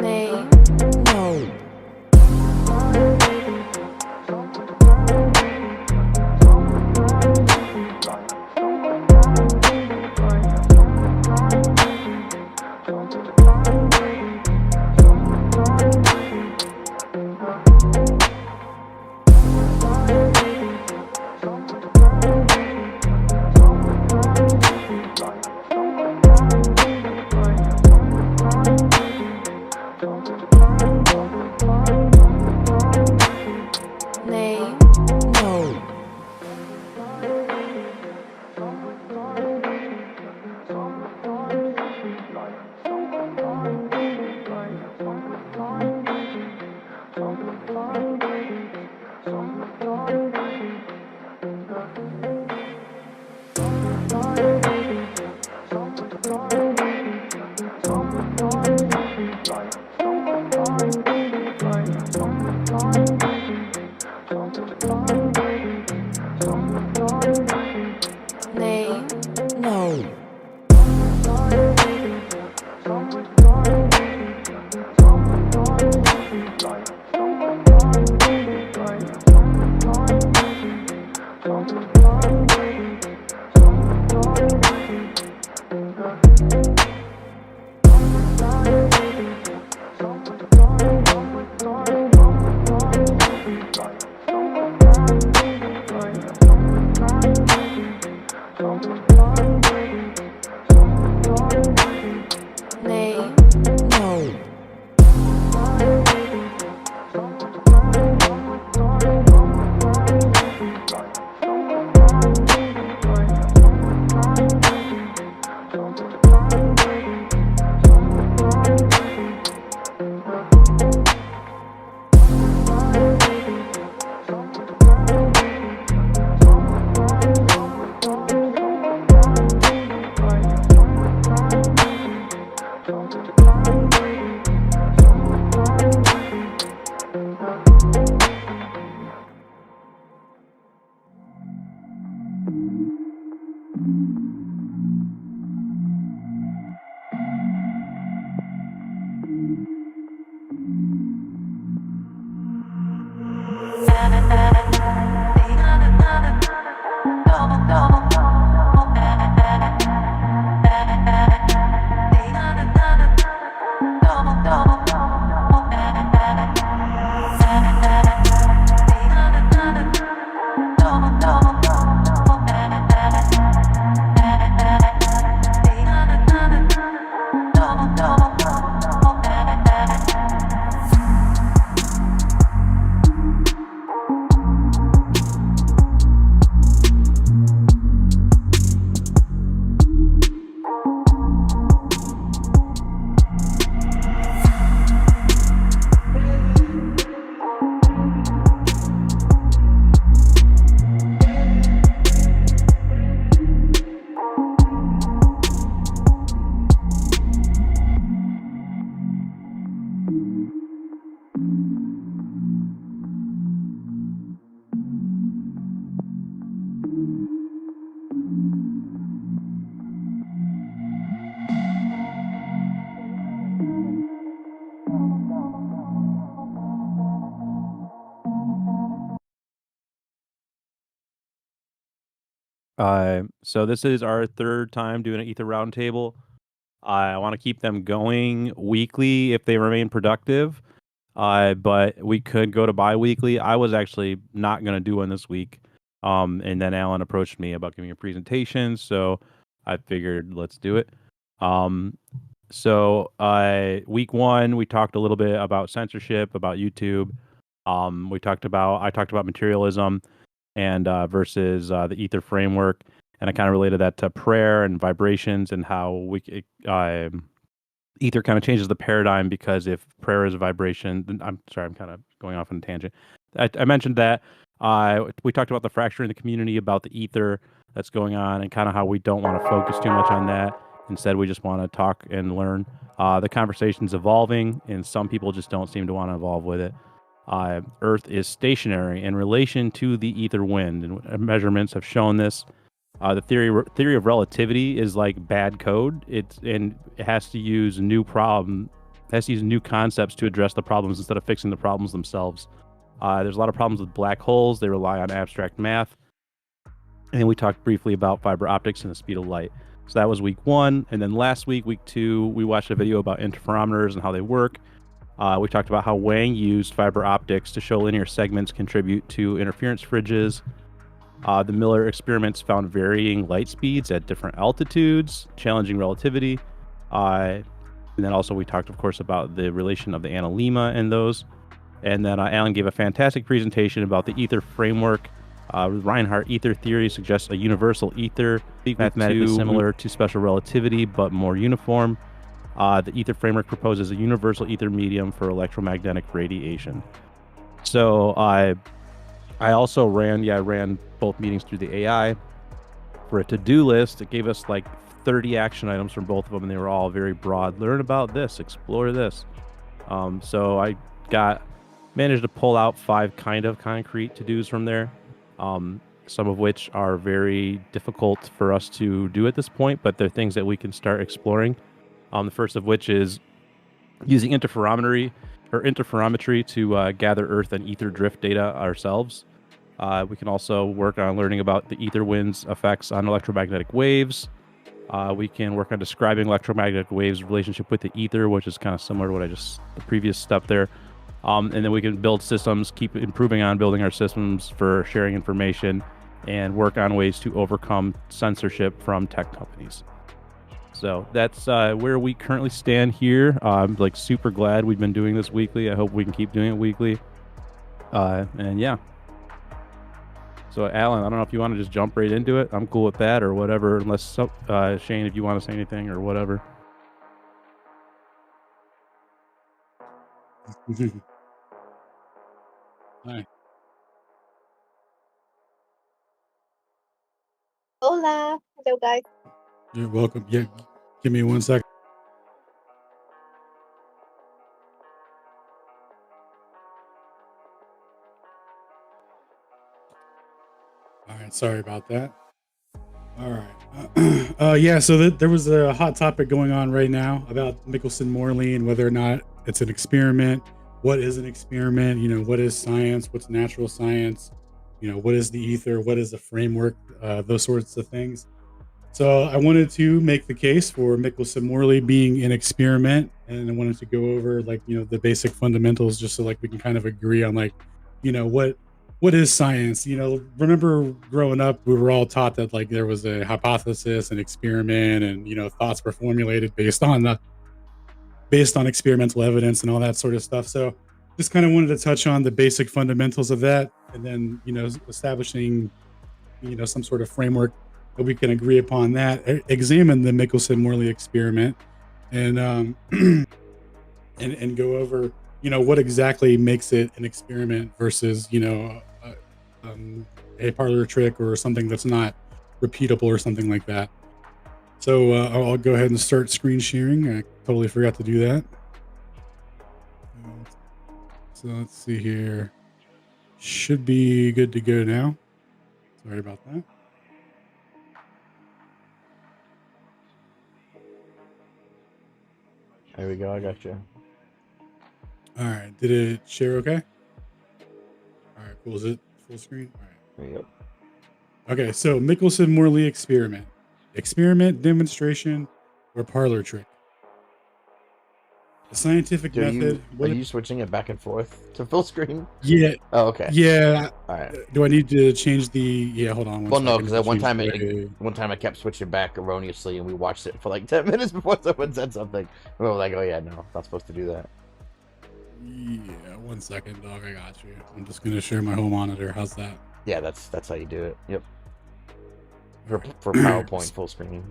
name, name, name, name, So this is our third time doing an Ether roundtable. I want to keep them going weekly if they remain productive. But we could go to bi-weekly. I was actually not going to do one this week. And then Alan approached me about giving a presentation, so I figured let's do it. So week one, we talked a little bit about censorship, about YouTube. I talked about materialism and versus the Ether framework, and I kind of related that to prayer and vibrations and how Ether kind of changes the paradigm, because if prayer is a vibration, then I'm sorry, I'm kind of going off on a tangent. I mentioned that we talked about the fracture in the community, about the Ether that's going on, and kind of how we don't want to focus too much on that. Instead, we just want to talk and learn. The conversation's evolving, and some people just don't seem to want to evolve with it. Earth is stationary in relation to the ether wind, and measurements have shown this. The theory of relativity is like bad code. It has to use new problem has to use new concepts to address the problems instead of fixing the problems themselves. There's a lot of problems with black holes. They rely on abstract math. And then we talked briefly about fiber optics and the speed of light. So that was week 1. And then last week, week 2, we watched a video about interferometers and how they work. We talked about how Wang used fiber optics to show linear segments contribute to interference fringes. The Miller experiments found varying light speeds at different altitudes, challenging relativity. And then also we talked, of course, about the relation of the analemma in those. And then Alan gave a fantastic presentation about the Æther framework. Reinhardt Æther theory suggests a universal ether, mathematically similar to special relativity, but more uniform. The Æther framework proposes a universal ether medium for electromagnetic radiation. So I also ran both meetings through the AI for a to-do list. It gave us like 30 action items from both of them, and they were all very broad. Learn about this, explore this. So I managed to pull out 5 kind of concrete to-dos from there. Some of which are very difficult for us to do at this point, but they're things that we can start exploring. The first of which is using interferometry to gather Earth and Æther drift data ourselves. We can also work on learning about the Æther wind's effects on electromagnetic waves. We can work on describing electromagnetic waves' relationship with the Æther, which is kind of similar to the previous step there. And then we can build systems, keep improving on building our systems for sharing information, and work on ways to overcome censorship from tech companies. So that's where we currently stand here. I'm super glad we've been doing this weekly. I hope we can keep doing it weekly. And yeah. So Alan, I don't know if you want to just jump right into it. I'm cool with that or whatever, unless Shane, if you want to say anything or whatever. Hi. Hola. Hello, guys. You're welcome. Yeah, give me 1 second. All right, sorry about that. All right. Yeah, so there was a hot topic going on right now about Michelson-Morley and whether or not it's an experiment. What is an experiment? What is science? What's natural science? What is the Æther? What is the framework? Those sorts of things. So I wanted to make the case for Michelson-Morley being an experiment, and I wanted to go over the basic fundamentals, just so we can kind of agree on what is science. Remember growing up, we were all taught that there was a hypothesis, an experiment, and thoughts were formulated based on experimental evidence and all that sort of stuff. So just kind of wanted to touch on the basic fundamentals of that, and then establishing some sort of framework that we can agree upon, that examine the Michelson-Morley experiment, and and go over what exactly makes it an experiment versus a parlor trick or something that's not repeatable or something like that. So I'll go ahead and start screen sharing. I totally forgot to do that. So let's see here. Should be good to go now. Sorry about that. There we go. I got you. All right. Did it share okay? All right. Cool. Is it full screen? All right. Yep. Okay. So Michelson-Morley experiment. Experiment, demonstration, or parlor trick? The scientific method. Are you switching it back and forth to full screen? Yeah. Oh, okay. Yeah. All right. Do I need to change the? Yeah. Hold on. Well, no, because at one time I kept switching back erroneously, and we watched it for like 10 minutes before someone said something. And we were like, "Oh yeah, no, not supposed to do that." Yeah. 1 second, dog. I got you. I'm just gonna share my whole monitor. How's that? Yeah, that's how you do it. Yep. For PowerPoint full screen.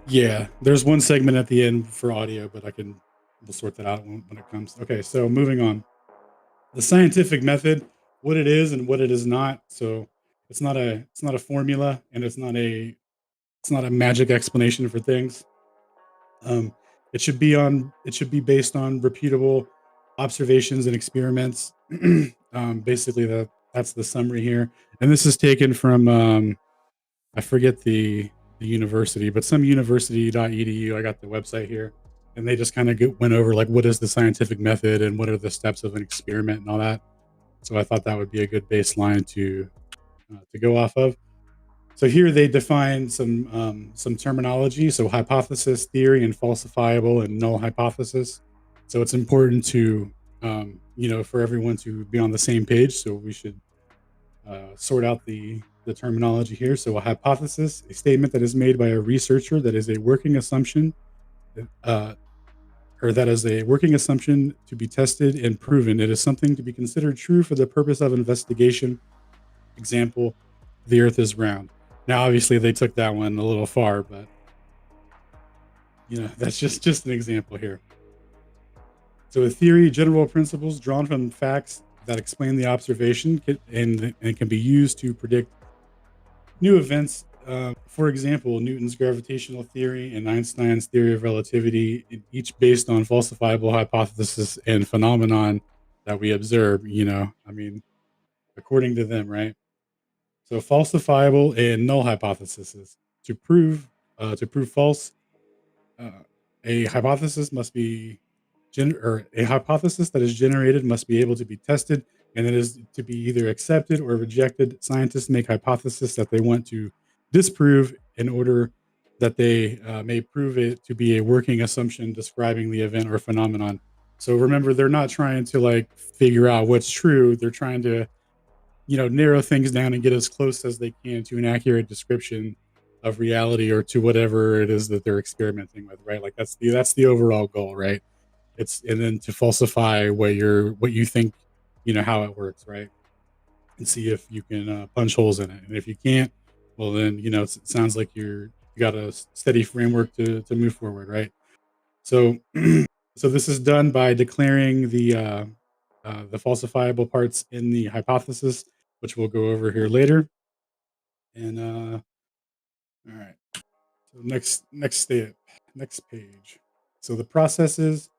Yeah. There's one segment at the end for audio, but we'll sort that out when it comes. Okay. So moving on. The scientific method, what it is and what it is not. So it's not a formula, and it's not a magic explanation for things. It should be based on repeatable observations and experiments. Basically, that's the summary here. And this is taken from I forget the university, but some university.edu. I got the website here. and they just kind of went over like what is the scientific method and what are the steps of an experiment and all that. So I thought that would be a good baseline to go off of. So here they define some terminology. So hypothesis, theory, and falsifiable and null hypothesis. So it's important to for everyone to be on the same page. So we should sort out the terminology here. So a hypothesis, a statement that is made by a researcher that is a working assumption, uh, or that is a working assumption to be tested and proven. It is something to be considered true for the purpose of investigation. Example, the Earth is round. Now, obviously, they took that one a little far, but that's just an example here. So, a theory, general principles drawn from facts that explain the observation, and can be used to predict new events. For example, Newton's gravitational theory and Einstein's theory of relativity, each based on falsifiable hypothesis and phenomenon that we observe. According to them, right? So falsifiable and null hypotheses. To prove false, uh, a hypothesis must be or a hypothesis that is generated must be able to be tested, and it is to be either accepted or rejected. Scientists make hypotheses that they want to disprove in order that they may prove it to be a working assumption describing the event or phenomenon. So remember, they're not trying to like figure out what's true. They're trying to narrow things down and get as close as they can to an accurate description of reality or to whatever it is that they're experimenting with, right? Like that's the overall goal, right? And then to falsify what you think, how it works, right? And see if you can punch holes in it. And if you can't, well then, it sounds like you got a steady framework to move forward, right? So, so this is done by declaring the falsifiable parts in the hypothesis, which we'll go over here later. And all right. So next step, next page. So the processes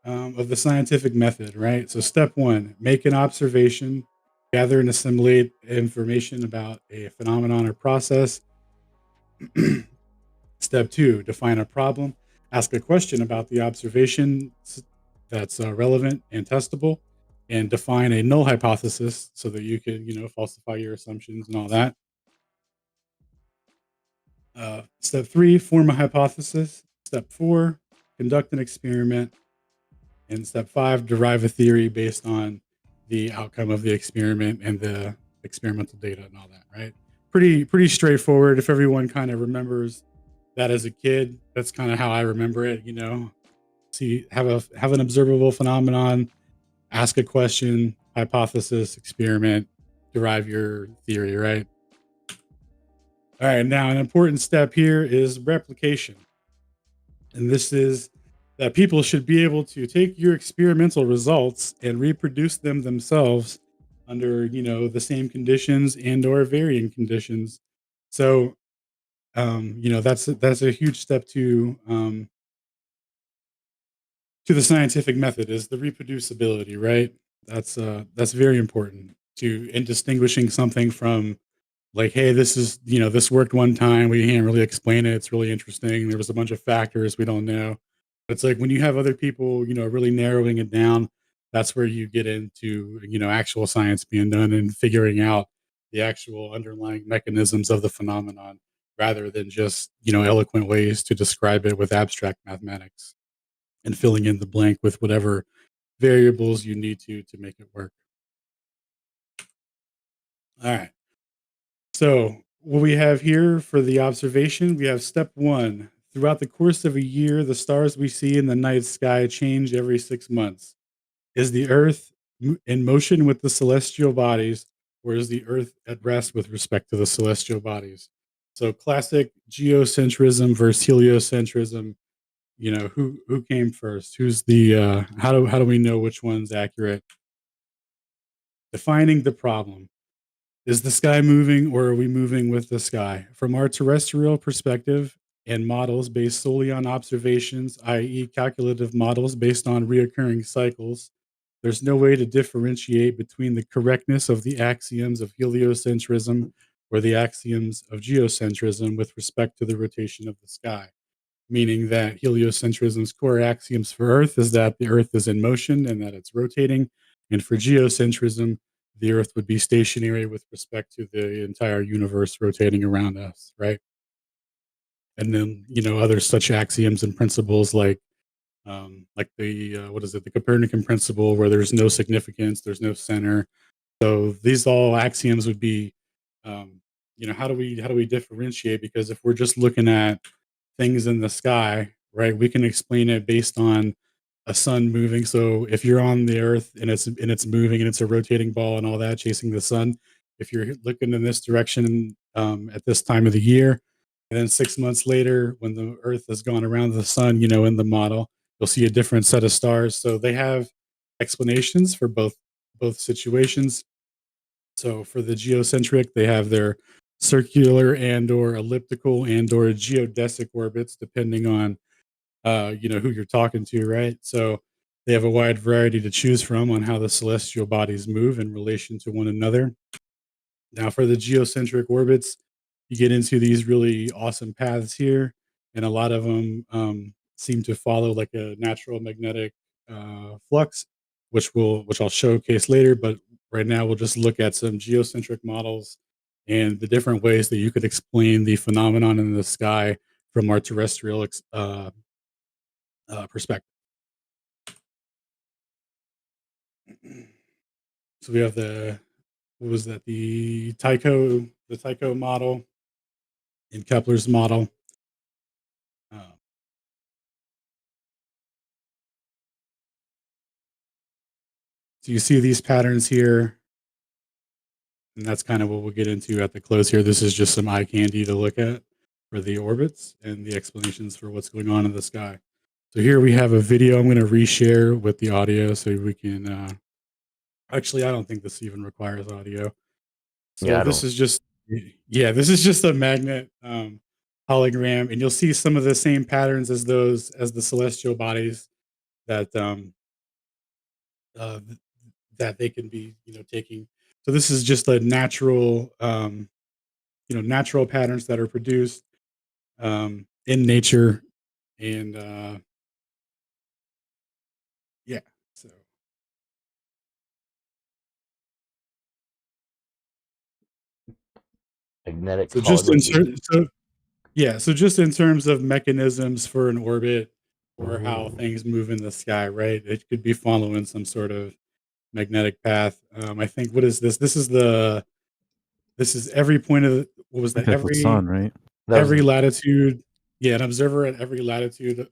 of the scientific method, right? So step one, make an observation, gather and assimilate information about a phenomenon or process. Step two, define a problem, ask a question about the observation that's relevant and testable, and define a null hypothesis so that you can, falsify your assumptions and all that. Step three, form a hypothesis. Step four, conduct an experiment. And step five, derive a theory based on the outcome of the experiment and the experimental data and all that, right? Pretty straightforward. If everyone kind of remembers that as a kid, that's kind of how I remember it, See, have an observable phenomenon, ask a question, hypothesis, experiment, derive your theory, right? All right, now an important step here is replication. And this is that people should be able to take your experimental results and reproduce them themselves under, the same conditions and or varying conditions. So, that's a huge step to the scientific method is the reproducibility, right? That's very important in distinguishing something from like, hey, this is, this worked one time. We can't really explain it. It's really interesting. There was a bunch of factors we don't know. It's like when you have other people, really narrowing it down, that's where you get into, actual science being done and figuring out the actual underlying mechanisms of the phenomenon rather than just, eloquent ways to describe it with abstract mathematics and filling in the blank with whatever variables you need to make it work. All right. So what we have here for the observation, we have step one. Throughout the course of a year, the stars we see in the night sky change every 6 months. Is the Earth in motion with the celestial bodies, or is the Earth at rest with respect to the celestial bodies? So classic geocentrism versus heliocentrism. Who came first? Who's the how do we know which one's accurate? Defining the problem. Is the sky moving or are we moving with the sky? From our terrestrial perspective and models based solely on observations, i.e., calculative models based on reoccurring cycles, there's no way to differentiate between the correctness of the axioms of heliocentrism or the axioms of geocentrism with respect to the rotation of the sky. meaning that heliocentrism's core axioms for Earth is that the Earth is in motion and that it's rotating. And for geocentrism, the Earth would be stationary with respect to the entire universe rotating around us, right? And then, other such axioms and principles like the what is it, the Copernican principle, where there's no significance, there's no center. So these all axioms would be, how do we differentiate? Because if we're just looking at things in the sky, right, we can explain it based on a sun moving. So if you're on the Earth and it's moving and it's a rotating ball and all that chasing the sun, if you're looking in this direction at this time of the year, and then 6 months later, when the Earth has gone around the sun, in the model, you'll see a different set of stars. So they have explanations for both situations. So for the geocentric, they have their circular and or elliptical and or geodesic orbits, depending on who you're talking to, right? So they have a wide variety to choose from on how the celestial bodies move in relation to one another. Now, for the geocentric orbits, you get into these really awesome paths here, and a lot of them seem to follow like a natural magnetic flux, which I'll showcase later. But right now, we'll just look at some geocentric models and the different ways that you could explain the phenomenon in the sky from our terrestrial perspective. So we have what was that? The Tycho model and Kepler's model. Uh, so you see these patterns here, and that's kind of what we'll get into at the close here. This is just some eye candy to look at for the orbits and the explanations for what's going on in the sky. So here we have a video I'm going to reshare with the audio so we can. Actually, I don't think this even requires audio. So Yeah, I this don't. is just this is just a magnet hologram, and you'll see some of the same patterns as the celestial bodies that uh, th- that they can be taking. So this is just a natural patterns that are produced in nature, and yeah. So Magnetic so just in holography. ter- so yeah, so just in terms of mechanisms for an orbit or how Ooh. things move in the sky, right? It could be following some sort of magnetic path. I think what is this? This is every point of what was I think that? that's the sun, right? That was Every latitude. Yeah, an observer at every latitude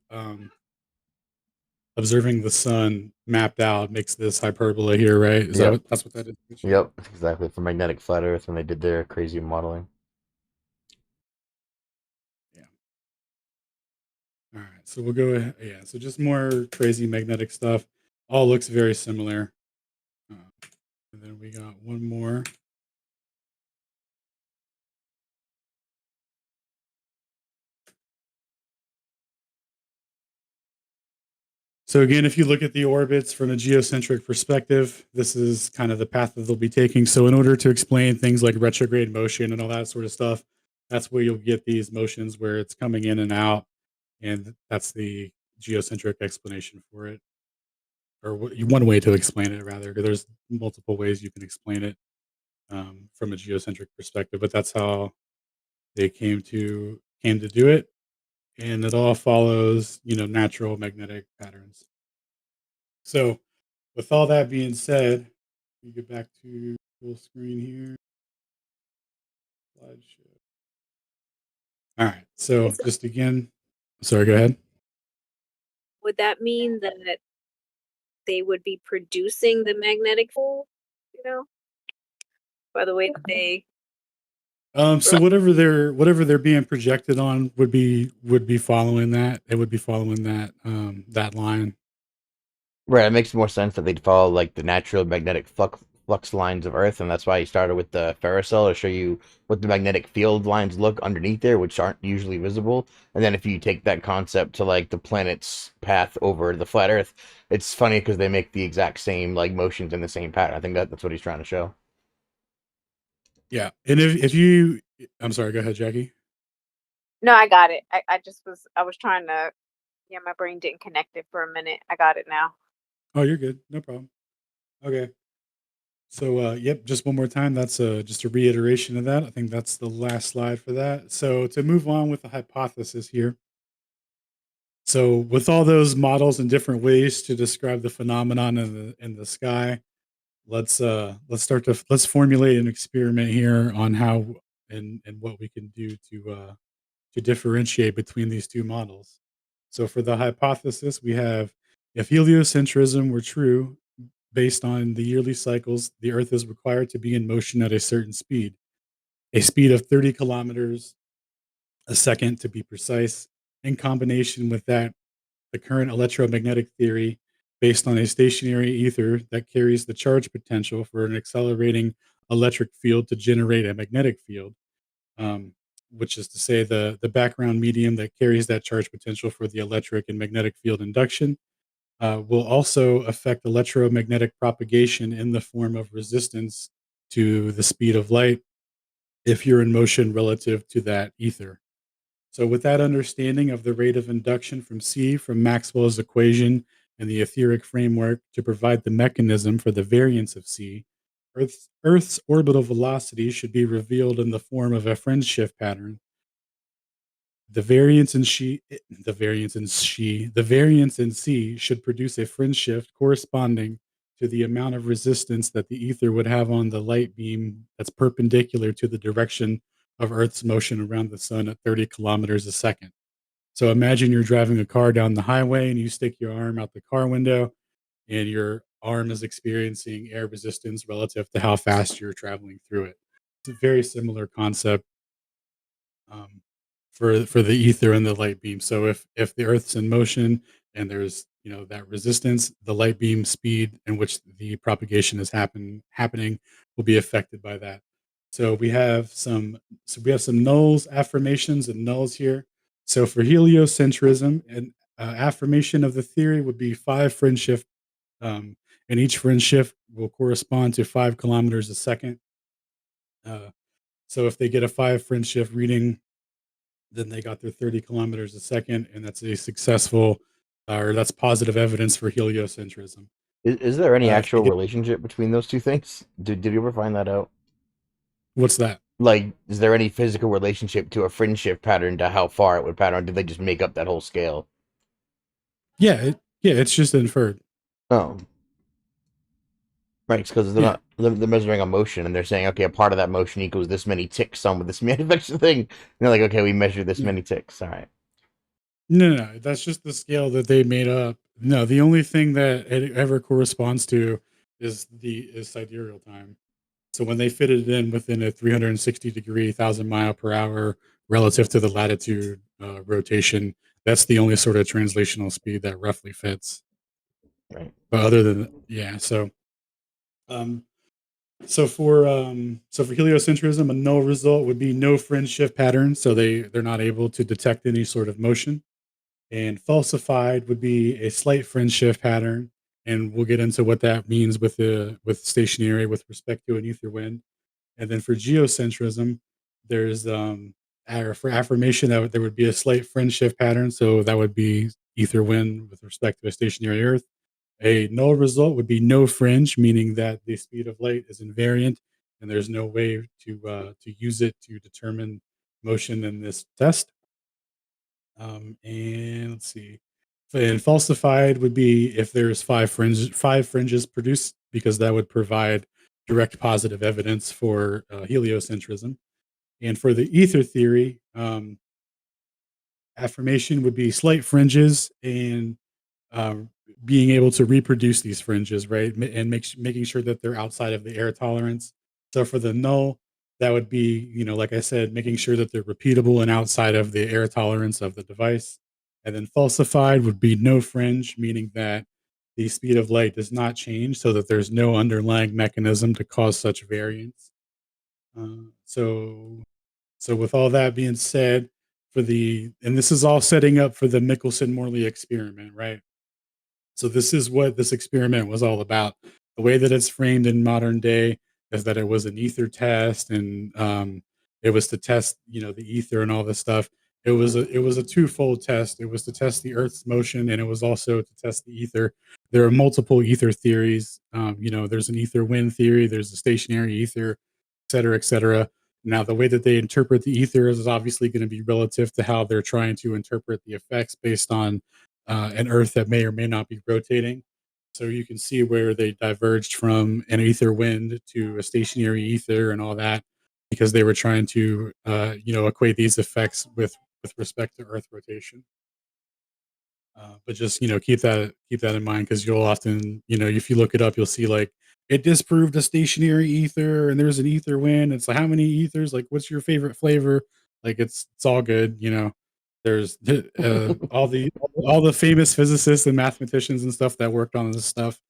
observing the sun mapped out makes this hyperbola here, right? Is that yep, that's what that is? Michelle? yep, that's exactly for magnetic flat Earth when they did their crazy modeling. Yeah. All right. So we'll go ahead. Yeah. So just more crazy magnetic stuff. All looks very similar. Uh, and then we got one more. So again, if you look at the orbits from a geocentric perspective, this is kind of the path that they'll be taking. So in order to explain things like retrograde motion and all that sort of stuff, that's where you'll get these motions where it's coming in and out, and that's the geocentric explanation for it, or one way to explain it rather. 'Cause there's multiple ways you can explain it from a geocentric perspective, but that's how they came to do it, and it all follows natural magnetic patterns. So with all that being said, we get back to full screen here. Slideshow. All right. So So just again, sorry, go ahead. would that mean that they would be producing the magnetic pole, by the way that they So whatever they're being projected on would be following that. It would be following that line. Right, it makes more sense that they'd follow like the natural magnetic flux lines of Earth, and that's why you started with the ferrocell to show you what the magnetic field lines look underneath there, which aren't usually visible. And then if you take that concept to like the planet's path over the flat Earth, it's funny because they make the exact same like motions in the same pattern. I think that's what he's trying to show. Yeah. And if you I'm sorry, go ahead, Jackie. No, I got it. I was trying to, yeah, my brain didn't connect it for a minute. I got it now. Oh, you're good. No problem. Okay. So, yep, just one more time. That's just a reiteration of that. I think that's the last slide for that. So, to move on with the hypothesis here. So, with all those models and different ways to describe the phenomenon in the sky, let's formulate an experiment here on how and what we can do to differentiate between these two models. So, for the hypothesis, we have if heliocentrism were true, based on the yearly cycles, the Earth is required to be in motion at a certain speed, a speed of 30 kilometers a second to be precise. In combination with that, the current electromagnetic theory, based on a stationary ether that carries the charge potential for an accelerating electric field to generate a magnetic field, um, which is to say the background medium that carries that charge potential for the electric and magnetic field induction will also affect electromagnetic propagation in the form of resistance to the speed of light if you're in motion relative to that ether. So, with that understanding of the rate of induction from C from Maxwell's equation and the etheric framework to provide the mechanism for the variance of C, Earth's orbital velocity should be revealed in the form of a fringe shift pattern. The variance in C should produce a fringe shift corresponding to the amount of resistance that the ether would have on the light beam that's perpendicular to the direction of Earth's motion around the sun at 30 kilometers a second. So imagine you're driving a car down the highway and you stick your arm out the car window and your arm is experiencing air resistance relative to how fast you're traveling through it. It's a very similar concept um, for the ether and the light beam. So if the Earth's in motion and there's that resistance, the light beam speed in which the propagation is happening will be affected by that. So we have some nulls, affirmations, and nulls here. So for heliocentrism, an affirmation of the theory would be 5 fringe shift, um, and each fringe shift will correspond to 5 kilometers a second. Uh, so if they get a 5 fringe shift reading, then they got their 30 kilometers a second, and that's a successful, or that's positive evidence for heliocentrism. Is there any If they actual get, relationship between those two things? Did you ever find that out? what's that? Like, is there any physical relationship to a fringe shift pattern to how far it would pattern? Did they just make up that whole scale? Yeah, it's just inferred. Oh, right, because they're Yeah, not they're measuring a motion and they're saying, okay, a part of that motion equals this many ticks on with this manufactured thing. And they're like, okay, we measure this yeah. many ticks. All right. No, that's just the scale that they made up. No, the only thing that it ever corresponds to is sidereal time. So when they fitted it in within a 360-degree, 1,000 mile per hour relative to the latitude rotation, that's the only sort of translational speed that roughly fits. Right. But other than yeah, um, so for heliocentrism, a null result would be no fringe shift pattern, so they're not able to detect any sort of motion. And falsified would be a slight fringe shift pattern, and we'll get into what that means with stationary with respect to an ether wind. And then for geocentrism, there's for affirmation that there would be a slight fringe shift pattern, so that would be ether wind with respect to a stationary Earth. A null result would be no fringe, meaning that the speed of light is invariant, and there's no way to use it to determine motion in this test. And let's see. And falsified would be if there's five fringes produced, because that would provide direct positive evidence for heliocentrism. And for the ether theory, affirmation would be slight fringes and um, being able to reproduce these fringes, right? And making sure that they're outside of the air tolerance. So for the null, that would be, like I said, making sure that they're repeatable and outside of the air tolerance of the device. And then falsified would be no fringe, meaning that the speed of light does not change so that there's no underlying mechanism to cause such variance. Uh, so so with all that being said, and this is all setting up for the Michelson-Morley experiment, right? So this is what this experiment was all about. The way that it's framed in modern day is that it was an ether test, and it was to test, the ether and all this stuff. it was a twofold test. It was to test the Earth's motion, and it was also to test the ether. There are multiple ether theories. There's an ether wind theory. There's a stationary ether, et cetera, et cetera. Now, the way that they interpret the ether is obviously going to be relative to how they're trying to interpret the effects based on an Earth that may or may not be rotating. So you can see where they diverged from an ether wind to a stationary ether and all that, because they were trying to, equate these effects with respect to Earth rotation. But just keep that in mind, because you'll often, if you look it up, you'll see like it disproved a stationary ether and there's an ether wind. It's like, how many ethers? Like, what's your favorite flavor? Like, it's all good. There's all the famous physicists and mathematicians and stuff that worked on this stuff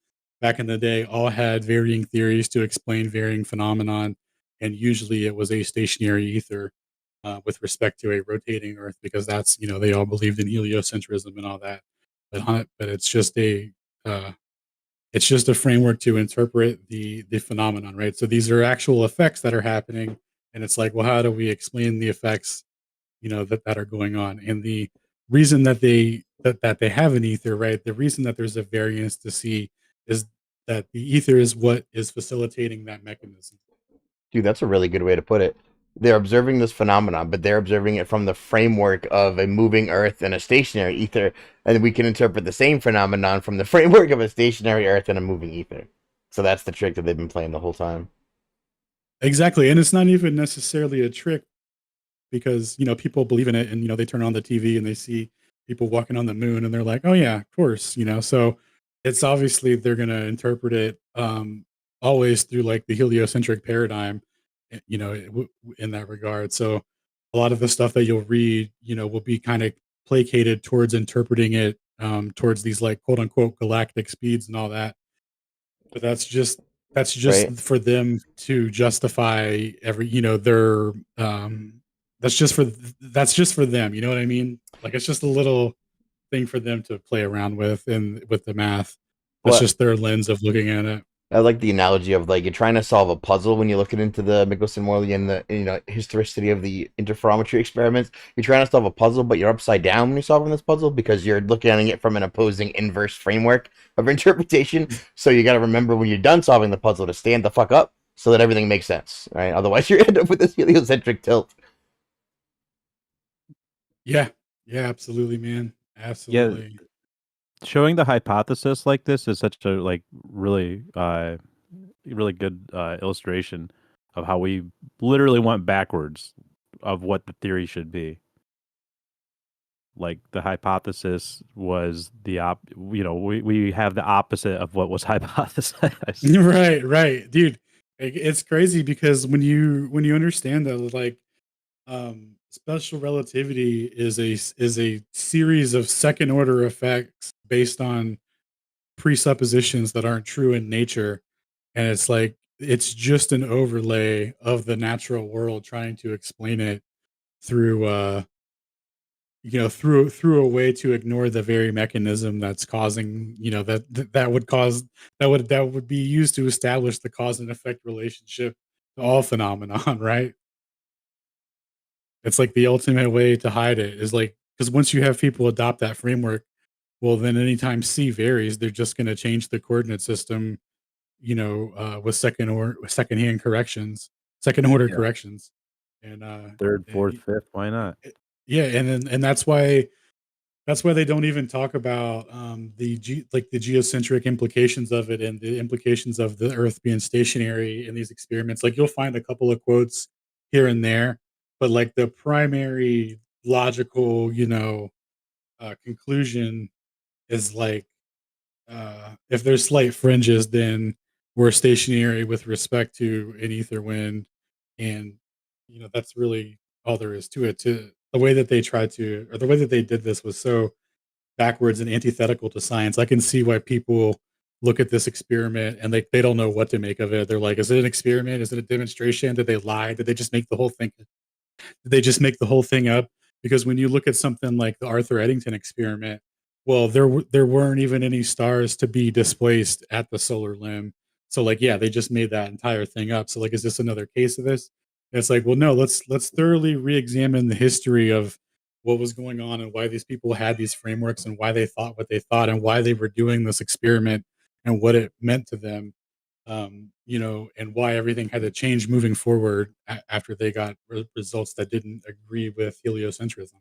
back in the day all had varying theories to explain varying phenomenon, and usually it was a stationary ether with respect to a rotating Earth, because that's, they all believed in heliocentrism and all that. But uh, it's just a framework to interpret the phenomenon, right? So these are actual effects that are happening, and it's like, well, how do we explain the effects, that are going on? And the reason that they have an ether, right? The reason that there's a variance to see is that the ether is what is facilitating that mechanism. Dude, that's a really good way to put it. They're observing this phenomenon, but they're observing it from the framework of a moving Earth and a stationary ether, and we can interpret the same phenomenon from the framework of a stationary Earth and a moving ether. So that's the trick that they've been playing the whole time. Exactly, and it's not even necessarily a trick, because people believe in it, and they turn on the TV and they see people walking on the moon, and they're like, oh yeah, of course. So it's obviously they're going to interpret it always through like the heliocentric paradigm, in that regard. So a lot of the stuff that you'll read, will be kind of placated towards interpreting it towards these like quote unquote galactic speeds and all that. But that's just Right? for them to justify every, their that's just for them, you know what I mean? Like, it's just a little thing for them to play around with, and with the math. That's Well, just their lens of looking at it. I like the analogy of like you're trying to solve a puzzle when you're looking into the Michelson-Morley and the historicity of the interferometry experiments. You're trying to solve a puzzle, but you're upside down when you're solving this puzzle because you're looking at it from an opposing inverse framework of interpretation. So you got to remember when you're done solving the puzzle to stand the fuck up so that everything makes sense, right? Otherwise, you end up with this heliocentric tilt. Yeah. Yeah, absolutely, man. Yeah, Absolutely. showing the hypothesis like this is such a like really good illustration of how we literally went backwards of what the theory should be. Like the hypothesis was we have the opposite of what was hypothesized. Right, dude. It's crazy, because when you understand that, like, special relativity is a series of second order effects based on presuppositions that aren't true in nature, and it's like it's just an overlay of the natural world trying to explain it through through a way to ignore the very mechanism that's causing, that would be used to establish the cause and effect relationship to all phenomenon. Right? It's like the ultimate way to hide it is like, because once you have people adopt that framework, well, then anytime c varies, they're just going to change the coordinate system, with second corrections, second order Yeah. corrections. And Third, fourth, y- fifth, why not? yeah, and that's why they don't even talk about the geocentric implications of it, and the implications of the Earth being stationary in these experiments. Like, you'll find a couple of quotes here and there, but like the primary logical, conclusion is like, if there's slight fringes, then we're stationary with respect to an ether wind, and that's really all there is to it. To the way that they tried to, or the way that they did this was so backwards and antithetical to science. I can see why people look at this experiment and they don't know what to make of it. They're like, is it an experiment? Is it a demonstration? Did they lie? Did they just make the whole thing? Did they just make the whole thing up? Because when you look at something like the Arthur Eddington experiment, well, there weren't even any stars to be displaced at the solar limb. So like, yeah, they just made that entire thing up. So like, is this another case of this? And it's like, well, no, let's thoroughly re-examine the history of what was going on and why these people had these frameworks and why they thought what they thought and why they were doing this experiment and what it meant to them, and why everything had to change moving forward after they got results that didn't agree with heliocentrism.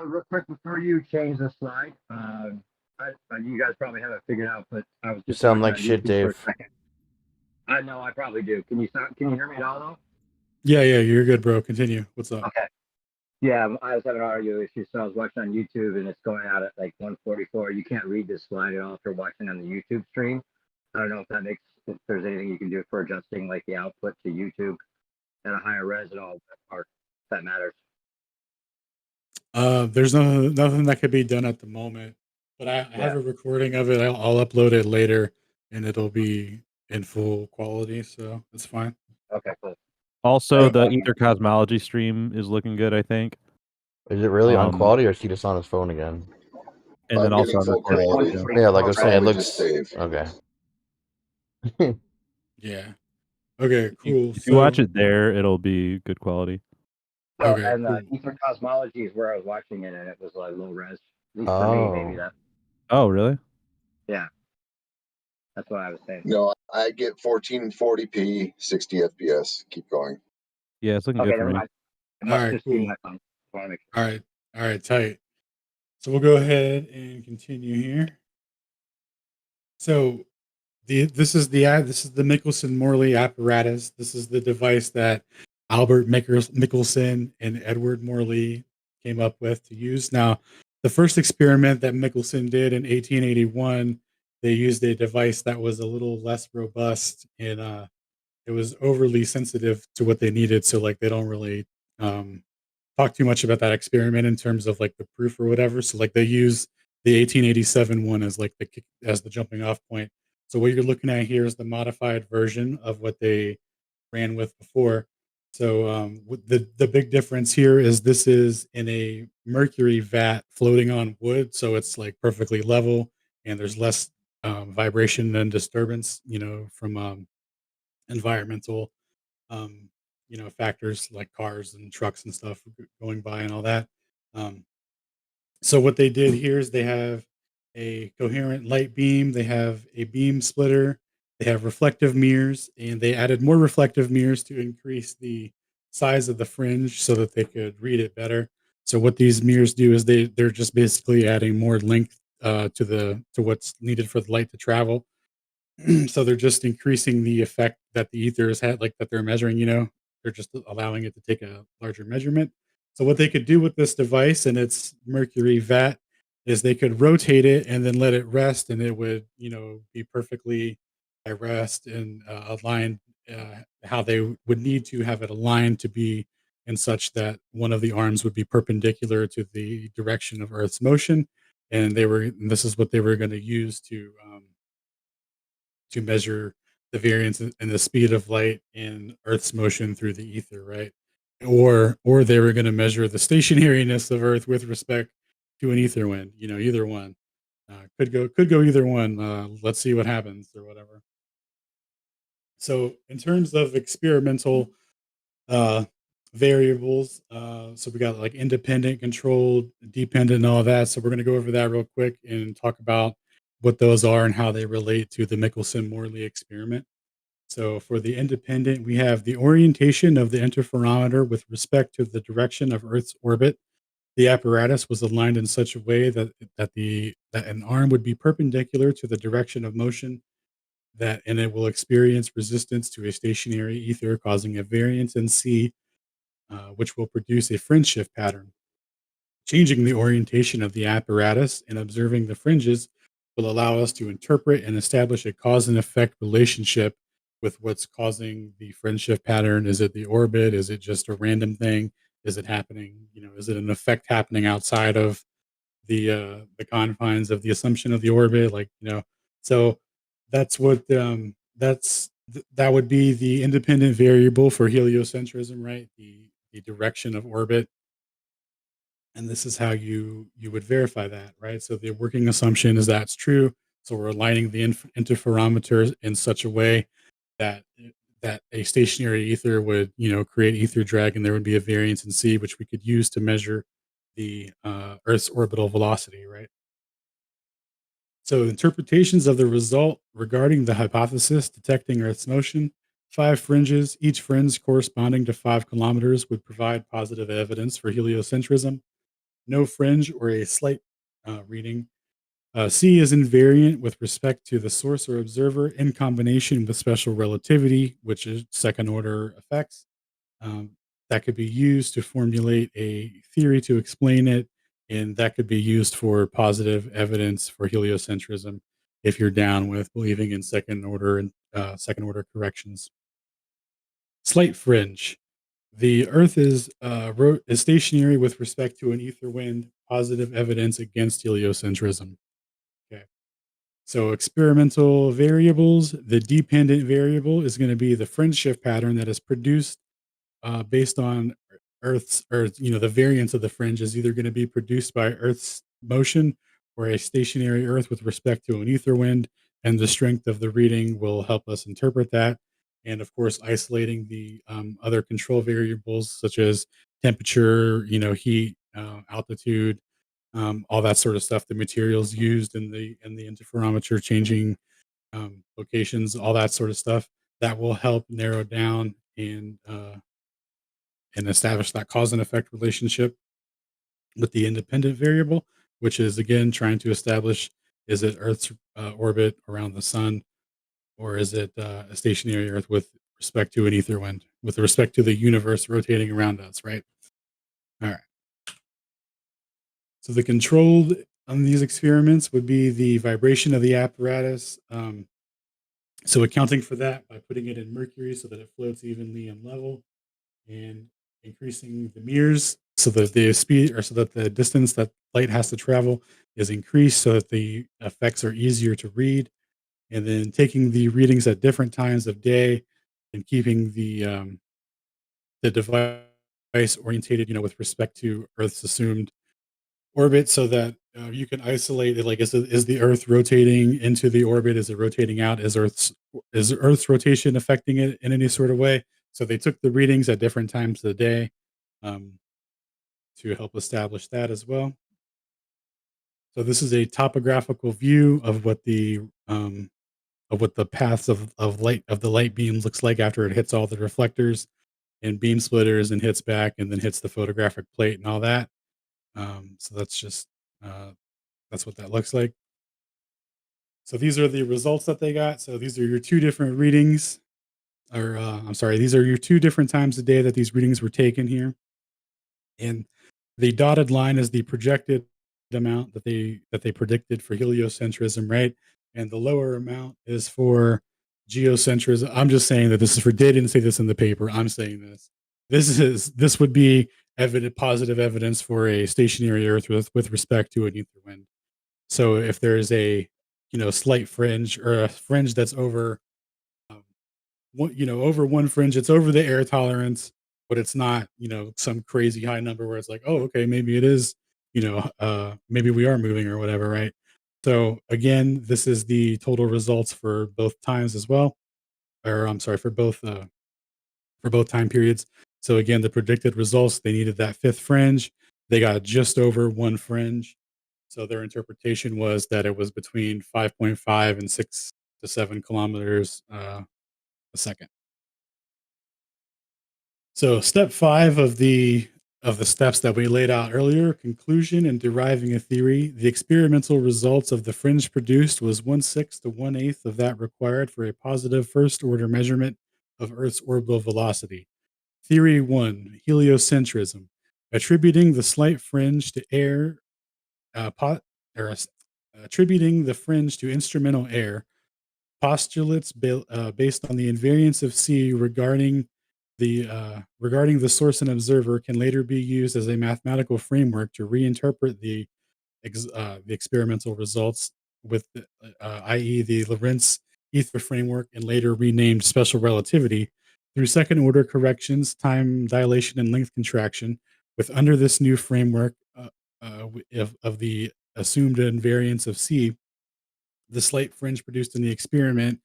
Real quick before you change the slide, you guys probably have it figured out, but I was You just sound watching like on shit, YouTube for a Dave. second. I know I probably do. Can you hear me at all though? Yeah, you're good, bro. Continue. What's up? Okay. Yeah, I was having an audio issue, so I was watching on YouTube and it's going out at like 144. You can't read this slide at all if you're watching on the YouTube stream. I don't know if there's anything you can do for adjusting like the output to YouTube at a higher res at all, or if that matters. There's nothing that could be done at the moment, but I have a recording of it. I'll upload it later, and it'll be in full quality, so that's fine. Okay, cool. Also, the Æther Cosmology stream is looking good, I think. Is it really on quality, or is he just on his phone again? And then also on recording. Yeah, like I was saying, it looks Dave. okay. Yeah. Okay. Cool. If you watch it there, it'll be good quality. Well, Okay, and cool. Æther Cosmology is where I was watching it, and it was like low res. At least for me, maybe that. Oh, really? Yeah, that's what I was saying. No, I get 1440p, 60 FPS. Keep going. Yeah, it's looking Okay, good for never me. mind. It All must right, just be cool. my phone. I wanna make All right, tight. So we'll go ahead and continue here. So this is the Michelson-Morley apparatus. This is the device that Albert Michelson and Edward Morley came up with to use. Now, the first experiment that Michelson did in 1881, they used a device that was a little less robust and it was overly sensitive to what they needed. So like they don't really um, talk too much about that experiment in terms of like the proof or whatever. So like they use the 1887 one as like as the jumping off point. So what you're looking at here is the modified version of what they ran with before. So the big difference here is this is in a mercury vat floating on wood, so it's like perfectly level, and there's less vibration and disturbance, from environmental factors like cars and trucks and stuff going by and all that. Um, so what they did here is they have a coherent light beam, they have a beam splitter, they have reflective mirrors, and they added more reflective mirrors to increase the size of the fringe so that they could read it better. So what these mirrors do is they're just basically adding more length to what's needed for the light to travel. So they're just increasing the effect that the ether has had, like that they're measuring, they're just allowing it to take a larger measurement. So what they could do with this device and its mercury vat is they could rotate it and then let it rest, and it would, be perfectly at rest and aligned how they would need to have it aligned to be in such that one of the arms would be perpendicular to the direction of Earth's motion, and this is what they were going to use to measure the variance in the speed of light in Earth's motion through the ether, right? Or they were going to measure the stationariness of Earth with respect to an ether wind. Either one could go either one. Let's see what happens or whatever. So, in terms of experimental uh, variables, so we got like independent, controlled, dependent, and all that. So we're going to go over that real quick and talk about what those are and how they relate to the Michelson-Morley experiment. So for the independent, we have the orientation of the interferometer with respect to the direction of Earth's orbit. The apparatus was aligned in such a way that an arm would be perpendicular to the direction of motion, and it will experience resistance to a stationary ether, causing a variance in C, which will produce a fringe shift pattern. Changing the orientation of the apparatus and observing the fringes will allow us to interpret and establish a cause and effect relationship with what's causing the fringe shift pattern. Is it the orbit? Is it just a random thing? Is it happening? Is it an effect happening outside of the confines of the assumption of the orbit? So that's that would be the independent variable for heliocentrism, right? The direction of orbit, and this is how you would verify that, right? So the working assumption is that's true. So we're aligning the interferometer in such a way that that a stationary ether would, create ether drag, and there would be a variance in C, which we could use to measure the Earth's orbital velocity, right? So, interpretations of the result regarding the hypothesis detecting Earth's motion: 5 fringes, each fringe corresponding to 5 kilometers, would provide positive evidence for heliocentrism. No fringe or a slight reading. C is invariant with respect to the source or observer in combination with special relativity, which is second order effects. Um, that could be used to formulate a theory to explain it, and that could be used for positive evidence for heliocentrism if you're down with believing in second order corrections. Slight fringe. The Earth is stationary with respect to an ether wind. Positive evidence against heliocentrism. Okay. So experimental variables. The dependent variable is going to be the fringe shift pattern that is produced based on the variance of the fringe is either going to be produced by Earth's motion or a stationary Earth with respect to an ether wind, and the strength of the reading will help us interpret that. And of course, isolating the other control variables such as temperature, heat, altitude, all that sort of stuff. The materials used in the interferometer changing locations, all that sort of stuff. That will help narrow down and establish that cause and effect relationship with the independent variable, which is again trying to establish, is it Earth's orbit around the sun, or is it a stationary Earth with respect to an ether wind, with respect to the universe rotating around us, right? All right. So the controlled on these experiments would be the vibration of the apparatus. So accounting for that by putting it in mercury so that it floats evenly and level, and increasing the mirrors so that the speed, or so that the distance that light has to travel is increased so that the effects are easier to read, and then taking the readings at different times of day and keeping the device orientated, with respect to Earth's assumed orbit, so that you can isolate it. Like, is the Earth rotating into the orbit? Is it rotating out? Is Earth's rotation affecting it in any sort of way? So they took the readings at different times of the day um, to help establish that as well. So this is a topographical view of what the paths of light of the light beam looks like after it hits all the reflectors and beam splitters and hits back and then hits the photographic plate and all that. So uh, that's what that looks like. So these are the results that they got. So these are your two different readings, or I'm sorry, these are your two different times a day that these readings were taken here. And the dotted line is the projected amount that they predicted for heliocentrism, right? And the lower amount is for geocentrism. I'm just saying that this is for. They didn't say this in the paper. I'm saying this. This would be positive evidence for a stationary Earth with respect to an ether wind. So if there's a slight fringe, or a fringe that's over um, over one fringe, it's over the air tolerance, but it's not, some crazy high number where it's like, oh, okay, maybe it is, maybe we are moving or whatever, right? So again, this is the total results for both times as well, or I'm sorry, for both time periods. So again, the predicted results, they needed that fifth fringe. They got just over one fringe. So their interpretation was that it was between 5.5 and 6 to 7 kilometers a second. So step 5 of the steps that we laid out earlier: conclusion and deriving a theory. The experimental results of the fringe produced was 1/6 to 1/8 of that required for a positive first order measurement of Earth's orbital velocity. Theory 1: heliocentrism. Attributing the slight fringe to air, pot, or attributing the fringe to instrumental air. Postulates based on the invariance of C regarding the source and observer can later be used as a mathematical framework to reinterpret the experimental results with, i.e., the Lorentz ether framework, and later renamed special relativity, through second order corrections, time dilation, and length contraction. With under this new framework of the assumed invariance of C, the slight fringe produced in the experiment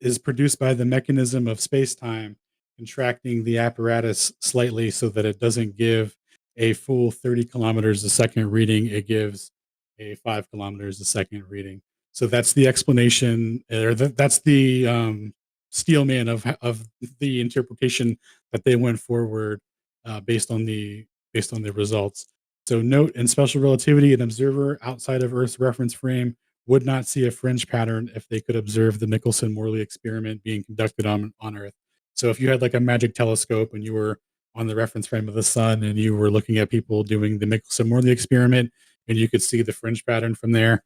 is produced by the mechanism of space-time contracting the apparatus slightly so that it doesn't give a full 30 kilometers a second reading. It gives a 5 kilometers a second reading. So that's the explanation, or that's the steelman of the interpretation that they went forward based on the results. So note, in special relativity, an observer outside of Earth's reference frame would not see a fringe pattern if they could observe the Michelson-Morley experiment being conducted on Earth. So if you had like a magic telescope and you were on the reference frame of the sun and you were looking at people doing the Michelson-Morley experiment and you could see the fringe pattern from there,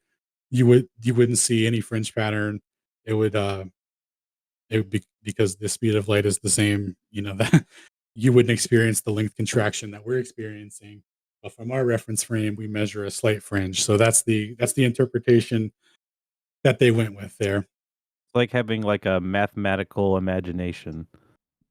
you wouldn't see any fringe pattern. It would be because the speed of light is the same, that you wouldn't experience the length contraction that we're experiencing. But from our reference frame, we measure a slight fringe. So that's the interpretation that they went with there. It's like having like a mathematical imagination.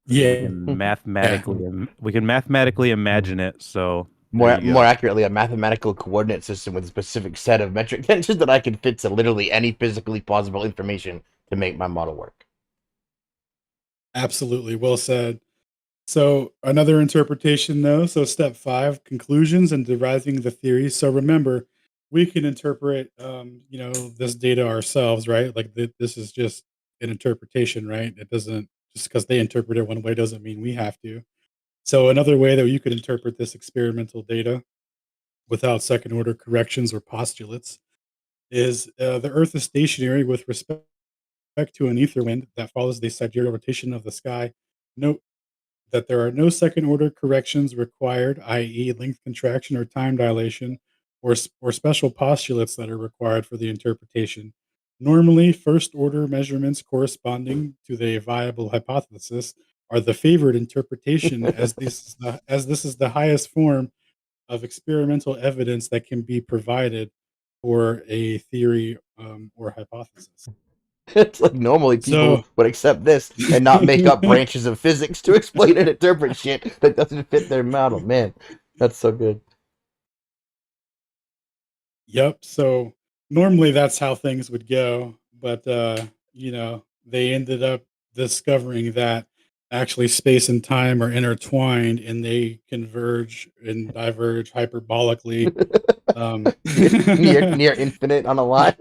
Yeah. We can mathematically imagine it. So More there you go. more accurately, a mathematical coordinate system with a specific set of metric tensors that I can fit to literally any physically plausible information to make my model work. Absolutely. Well said. So another interpretation though. So step 5, conclusions and deriving the theory. So remember, we can interpret, this data ourselves, right? Like this is just an interpretation, right? It doesn't, just because they interpret it one way doesn't mean we have to. So another way that you could interpret this experimental data without second order corrections or postulates is the Earth is stationary with respect to an ether wind that follows the sidereal rotation of the sky. Note that there are no second order corrections required, i.e., length contraction or time dilation, or special postulates that are required for the interpretation. Normally, first order measurements corresponding to the viable hypothesis are the favored interpretation, as this is the highest form of experimental evidence that can be provided for a theory or hypothesis. It's like normally people So, would accept this and not make up branches of physics to explain and interpret shit that doesn't fit their model. Man, that's so good. yep. So normally that's how things would go, but they ended up discovering that actually space and time are intertwined and they converge and diverge hyperbolically. near infinite on a line.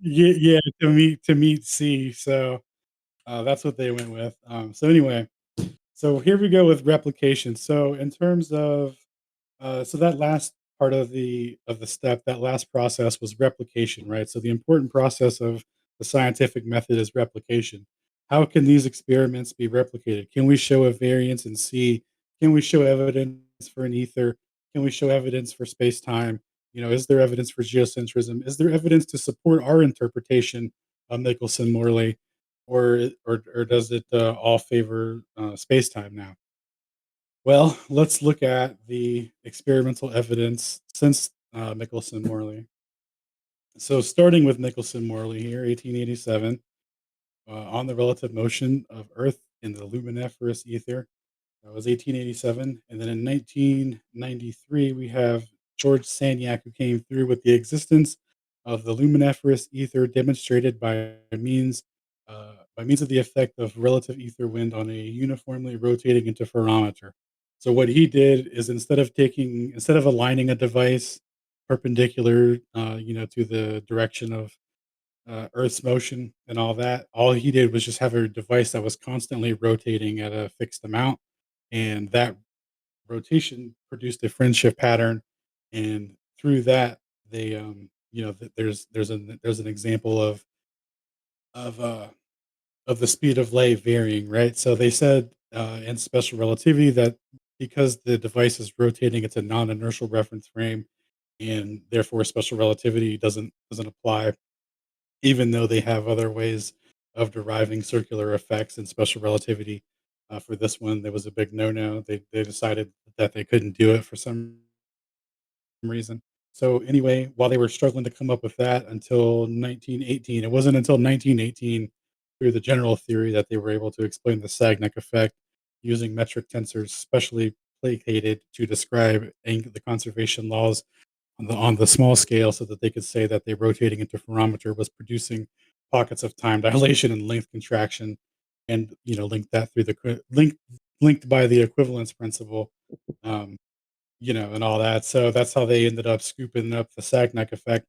Yeah, to meet C. So that's what they went with. So anyway, so here we go with replication. So in terms of so that last part of the step, that last process was replication, right? So the important process of the scientific method is replication. How can these experiments be replicated? Can we show a variance in C? Can we show evidence for an ether? Can we show evidence for space-time? Is there evidence for geocentrism? Is there evidence to support our interpretation of Michelson-Morley, or does it all favor space-time now? Well, let's look at the experimental evidence since Michelson-Morley. So, starting with Michelson-Morley here, 1887, on the relative motion of Earth in the luminiferous ether. That was 1887. And then in 1993, we have George Sagnac, who came through with the existence of the luminiferous ether demonstrated by means of the effect of relative ether wind on a uniformly rotating interferometer. So what he did is instead of aligning a device perpendicular, to the direction of Earth's motion and all that, all he did was just have a device that was constantly rotating at a fixed amount, and that rotation produced a fringe shift pattern, and through that, they, there's an example of uh, of the speed of light varying, right? So they said in special relativity that because the device is rotating, it's a non-inertial reference frame, and therefore special relativity doesn't apply, even though they have other ways of deriving circular effects in special relativity. For this one, there was a big no-no. They decided that they couldn't do it for some reason. So anyway, while they were struggling to come up with that until 1918, it wasn't until 1918 through the general theory that they were able to explain the Sagnac effect using metric tensors specially placated to describe the conservation laws on the small scale so that they could say that the rotating interferometer was producing pockets of time dilation and length contraction, and link that through linked by the equivalence principle, um, and all that. So that's how they ended up scooping up the Sagnac effect.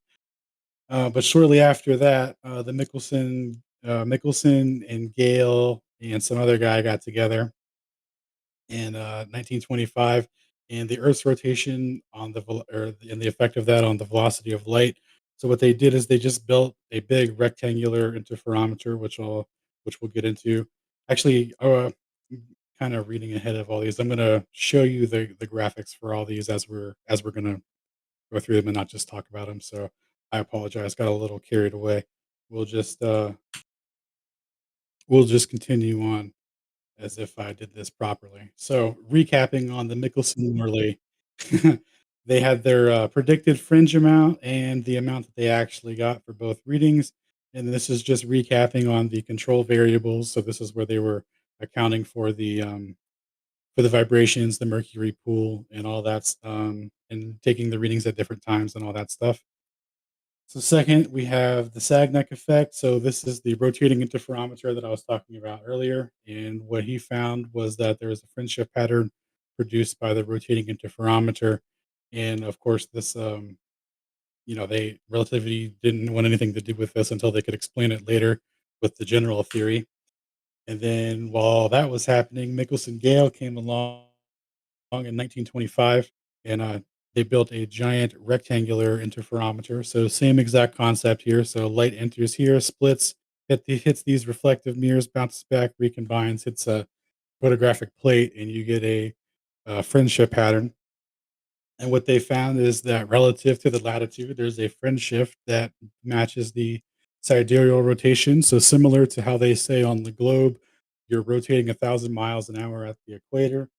But shortly after that, the Michelson and Gale and some other guy got together in 1925, and the Earth's rotation on and the effect of that on the velocity of light. So what they did is they just built a big rectangular interferometer, which we'll get into. Actually, kind of reading ahead of all these, I'm going to show you the graphics for all these as we're going to go through them and not just talk about them. So I apologize, got a little carried away. We'll just uh, we'll just continue on as if I did this properly. So, recapping on the Michelson-Morley, they had their predicted fringe amount and the amount that they actually got for both readings. And this is just recapping on the control variables. So, this is where they were accounting for the vibrations, the mercury pool, and all that, and taking the readings at different times and all that stuff. So second, we have the Sagnac effect. So this is the rotating interferometer that I was talking about earlier. And what he found was that there is a fringe shift pattern produced by the rotating interferometer. And of course, this, they relativity didn't want anything to do with this until they could explain it later with the general theory. And then while that was happening, Michelson-Gale came along in 1925, and they built a giant rectangular interferometer. So same exact concept here. So light enters here, splits, hits these reflective mirrors, bounces back, recombines, hits a photographic plate, and you get a fringe shift pattern. And what they found is that relative to the latitude, there's a fringe shift that matches the sidereal rotation. So similar to how they say on the globe, you're rotating 1,000 miles an hour at the equator.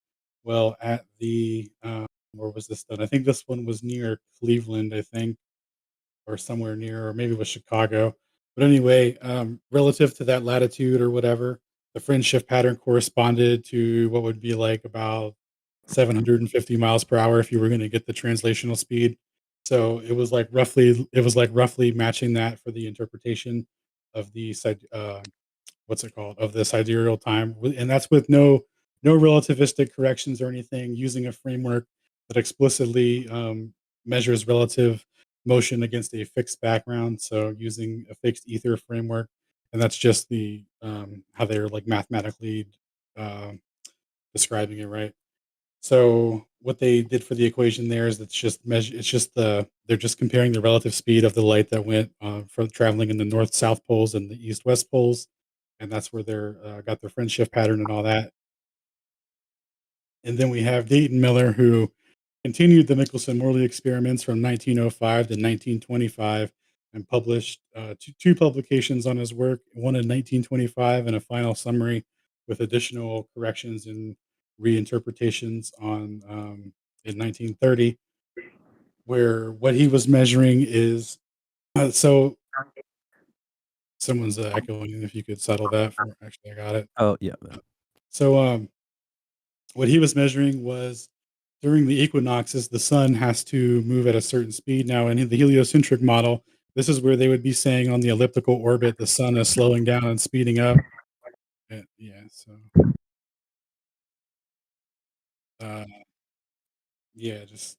Well, at the where was this done? I think this one was near Cleveland, I think, or somewhere near, or maybe it was Chicago. But anyway, relative to that latitude or whatever, the fringe shift pattern corresponded to what would be like about 750 miles per hour if you were going to get the translational speed. So it was like roughly matching that for the interpretation of the what's it called, of the sidereal time, and that's with no relativistic corrections or anything, using a framework that explicitly measures relative motion against a fixed background. So using a fixed ether framework, and that's just the how they're like mathematically um describing it, right? So what they did for the equation there is it's just they're just comparing the relative speed of the light that went from traveling in the north south poles and the east west poles, and that's where they're got their fringe shift pattern and all that. And then we have Dayton Miller, who continued the Michelson-Morley experiments from 1905 to 1925 and published two publications on his work, one in 1925 and a final summary with additional corrections and reinterpretations in 1930, where what he was measuring is so someone's echoing. If you could settle that for actually, I got it. Oh, yeah. So what he was measuring was during the equinoxes, the sun has to move at a certain speed. Now, in the heliocentric model, this is where they would be saying on the elliptical orbit, the sun is slowing down and speeding up. Yeah. So, uh, yeah, just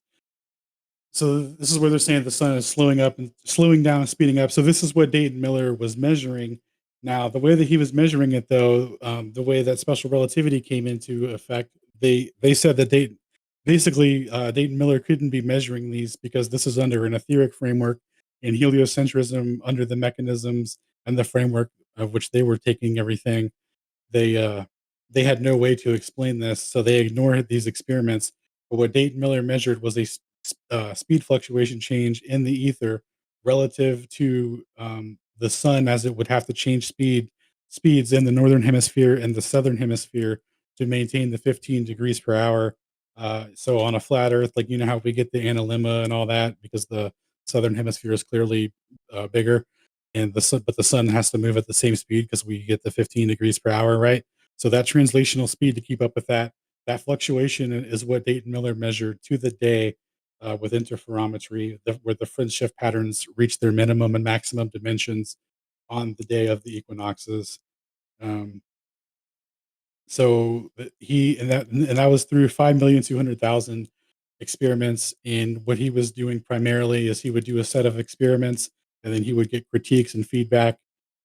so this is where they're saying the sun is slowing down and speeding up. So this is what Dayton Miller was measuring. Now, the way that he was measuring it, though, the way that special relativity came into effect, they said that Dayton Miller couldn't be measuring these because this is under an etheric framework and heliocentrism under the mechanisms and the framework of which they were taking everything. They had no way to explain this, so they ignored these experiments. But what Dayton Miller measured was speed fluctuation change in the ether relative to the sun, as it would have to change speeds in the northern hemisphere and the southern hemisphere to maintain the 15 degrees per hour. So on a flat Earth, like how we get the analemma and all that, because the southern hemisphere is clearly bigger, and but the sun has to move at the same speed because we get the 15 degrees per hour, right? So that translational speed to keep up with that fluctuation is what Dayton Miller measured to the day with interferometry, where the fringe shift patterns reach their minimum and maximum dimensions on the day of the equinoxes. Um, so he and that was through 5,200,000 experiments. And what he was doing primarily is he would do a set of experiments, and then he would get critiques and feedback,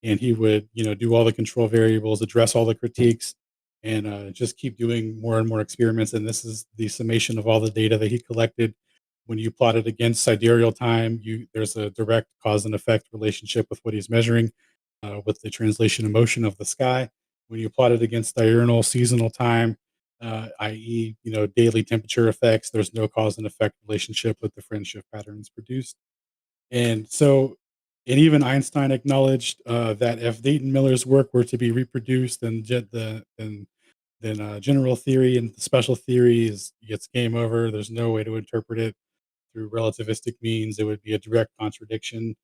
and he would do all the control variables, address all the critiques, and just keep doing more and more experiments. And this is the summation of all the data that he collected. When you plot it against sidereal time, there's a direct cause and effect relationship with what he's measuring, with the translation and motion of the sky. When you plot it against diurnal seasonal time, i.e., daily temperature effects, there's no cause and effect relationship with the fringe shift patterns produced. And so, and even Einstein acknowledged that if Dayton Miller's work were to be reproduced, then general theory and special theory gets game over. There's no way to interpret it through relativistic means. It would be a direct contradiction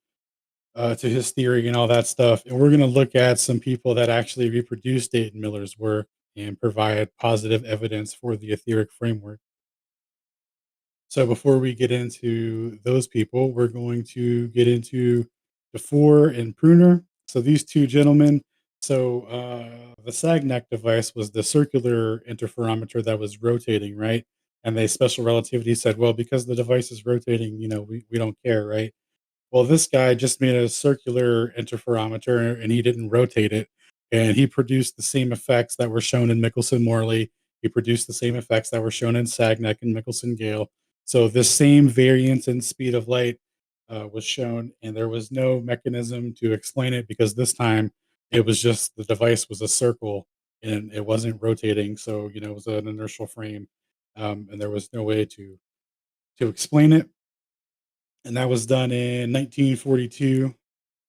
to his theory and all that stuff. And we're going to look at some people that actually reproduce Dayton Miller's work and provide positive evidence for the etheric framework. So before we get into those people, we're going to get into DeFore and Pruner. So these two gentlemen. So the SAGNAC device was the circular interferometer that was rotating, right? And they special relativity said, well, because the device is rotating, we don't care, right? Well, this guy just made a circular interferometer and he didn't rotate it. And he produced the same effects that were shown in Michelson-Morley. He produced the same effects that were shown in SAGNAC and Michelson-Gale. So this same variance in speed of light was shown, and there was no mechanism to explain it because this time it was just the device was a circle and it wasn't rotating. So, it was an inertial frame, and there was no way to explain it. And that was done in 1942.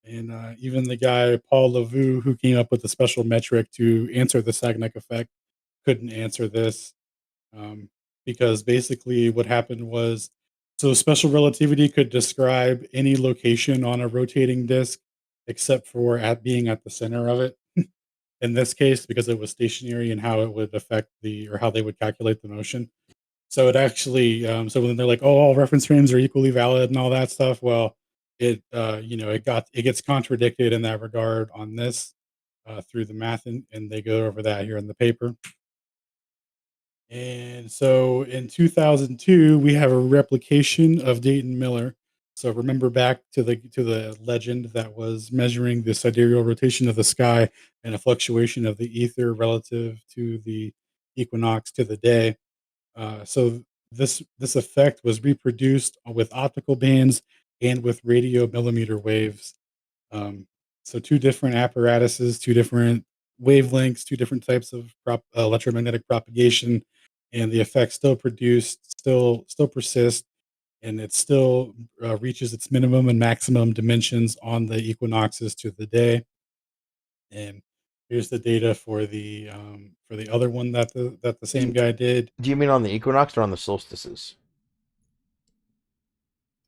And even the guy Paul Lavue, who came up with the special metric to answer the Sagnac effect, couldn't answer this, because basically what happened was, so special relativity could describe any location on a rotating disk except for being at the center of it. In this case, because it was stationary, and how it would affect or how they would calculate the motion. So it actually, so when they're like, "Oh, all reference frames are equally valid" and all that stuff, well, it gets contradicted in that regard on this, through the math, and they go over that here in the paper. And so in 2002, we have a replication of Dayton Miller. So remember back to the legend that was measuring the sidereal rotation of the sky and a fluctuation of the ether relative to the equinox to the day. So this effect was reproduced with optical bands and with radio millimeter waves. Um, so two different apparatuses, two different wavelengths, two different types of electromagnetic propagation, and the effect still produced, still persists, and it still reaches its minimum and maximum dimensions on the equinoxes to the day. And here's the data for the other one that the same guy did. Do you mean on the equinox or on the solstices?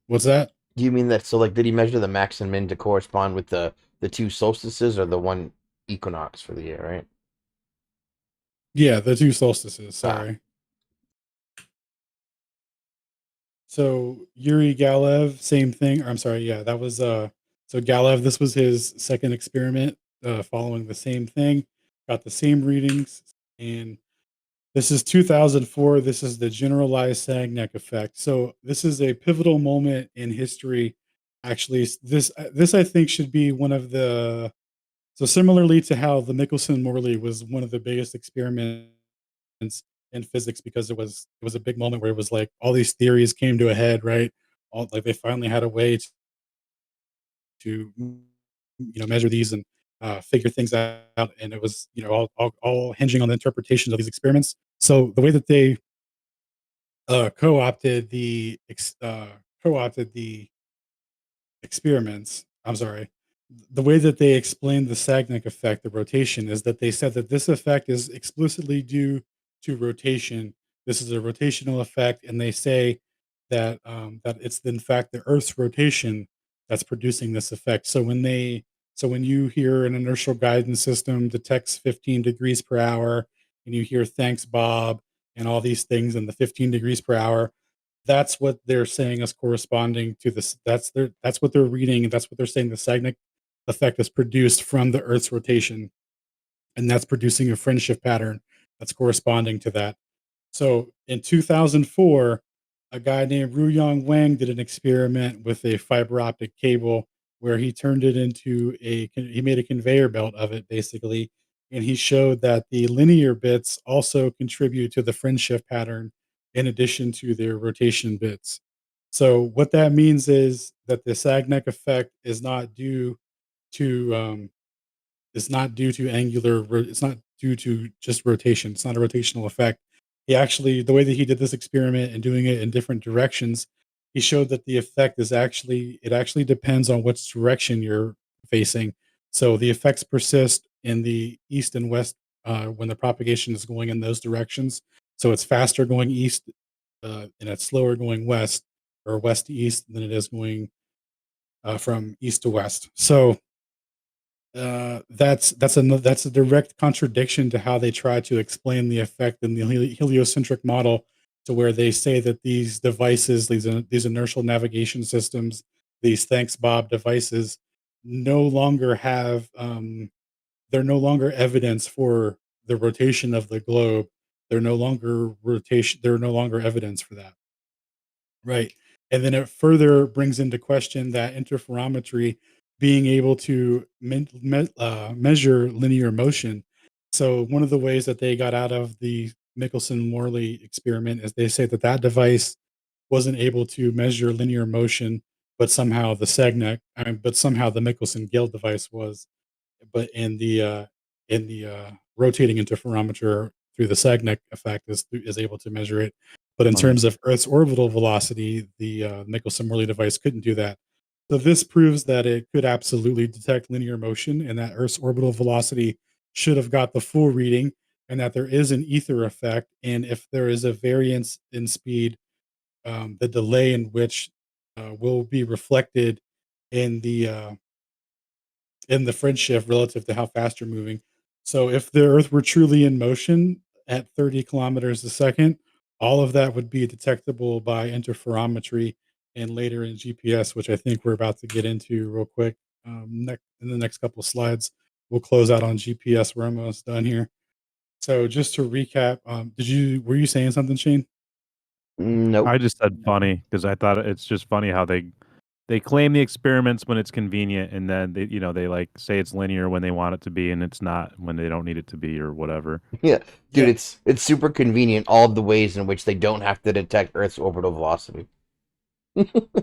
What's that? Do you mean that? So, like, did he measure the max and min to correspond with the two solstices or the one equinox for the year? Right. Yeah, the two solstices. Ah. Sorry. So Yuri Galev, same thing. Or I'm sorry. Yeah, that was so Galev. This was his second experiment, following the same thing. Got the same readings, and this is 2004. This is the generalized Sagnac effect. So this is a pivotal moment in history. Actually, this I think should be one of the, so similarly to how the Michelson-Morley was one of the biggest experiments in physics, because it was a big moment where it was like all these theories came to a head, right? All, like, they finally had a way to measure these and figure things out, and it was all hinging on the interpretations of these experiments. So the way that they co-opted the experiments. I'm sorry. The way that they explained the Sagnac effect, the rotation, is that they said that this effect is explicitly due to rotation. This is a rotational effect, and they say that it's in fact the Earth's rotation that's producing this effect. So when you hear an inertial guidance system detects 15 degrees per hour, and you hear "thanks, Bob," and all these things, and the 15 degrees per hour, that's what they're saying is corresponding to this. That's what they're reading, and that's what they're saying the Sagnac effect is produced from the Earth's rotation, and that's producing a fringe shift pattern that's corresponding to that. So in 2004, a guy named Ruyong Wang did an experiment with a fiber optic cable where he turned it into he made a conveyor belt of it basically. And he showed that the linear bits also contribute to the fringe shift pattern in addition to their rotation bits. So what that means is that the Sagnac effect is not due to it's not due to just rotation. It's not a rotational effect. He actually, the way that he did this experiment and doing it in different directions, he showed that the effect is it actually depends on which direction you're facing. So the effects persist in the east and west when the propagation is going in those directions. So it's faster going east and it's slower going west or west to east than it is going from east to west. So that's a direct contradiction to how they try to explain the effect in the heliocentric model, to where they say that these devices, these inertial navigation systems, these thanks Bob devices, no longer have they're no longer evidence for the rotation of the globe. They're no longer evidence for that. Right. And then it further brings into question that interferometry being able to measure linear motion. So, one of the ways that they got out of the Michelson-Morley experiment is they say that that device wasn't able to measure linear motion, but somehow but somehow the Michelson-Gale device was. But in the rotating interferometer through the Sagnac effect is able to measure it. But in Right. terms of Earth's orbital velocity, the Michelson-Morley device couldn't do that. So this proves that it could absolutely detect linear motion, and that Earth's orbital velocity should have got the full reading, and that there is an Æther effect. And if there is a variance in speed, the delay in which will be reflected in the fringe shift relative to how fast you're moving. So if the Earth were truly in motion at 30 kilometers a second, all of that would be detectable by interferometry and later in GPS, which I think we're about to get into real quick. In the next couple of slides, we'll close out on GPS. We're almost done here. So just to recap, were you saying something, Shane? Nope. I just said funny because I thought it's just funny how they claim the experiments when it's convenient, and then they like say it's linear when they want it to be, and it's not when they don't need it to be or whatever. Yeah, dude, Yeah. it's super convenient all of the ways in which they don't have to detect Earth's orbital velocity.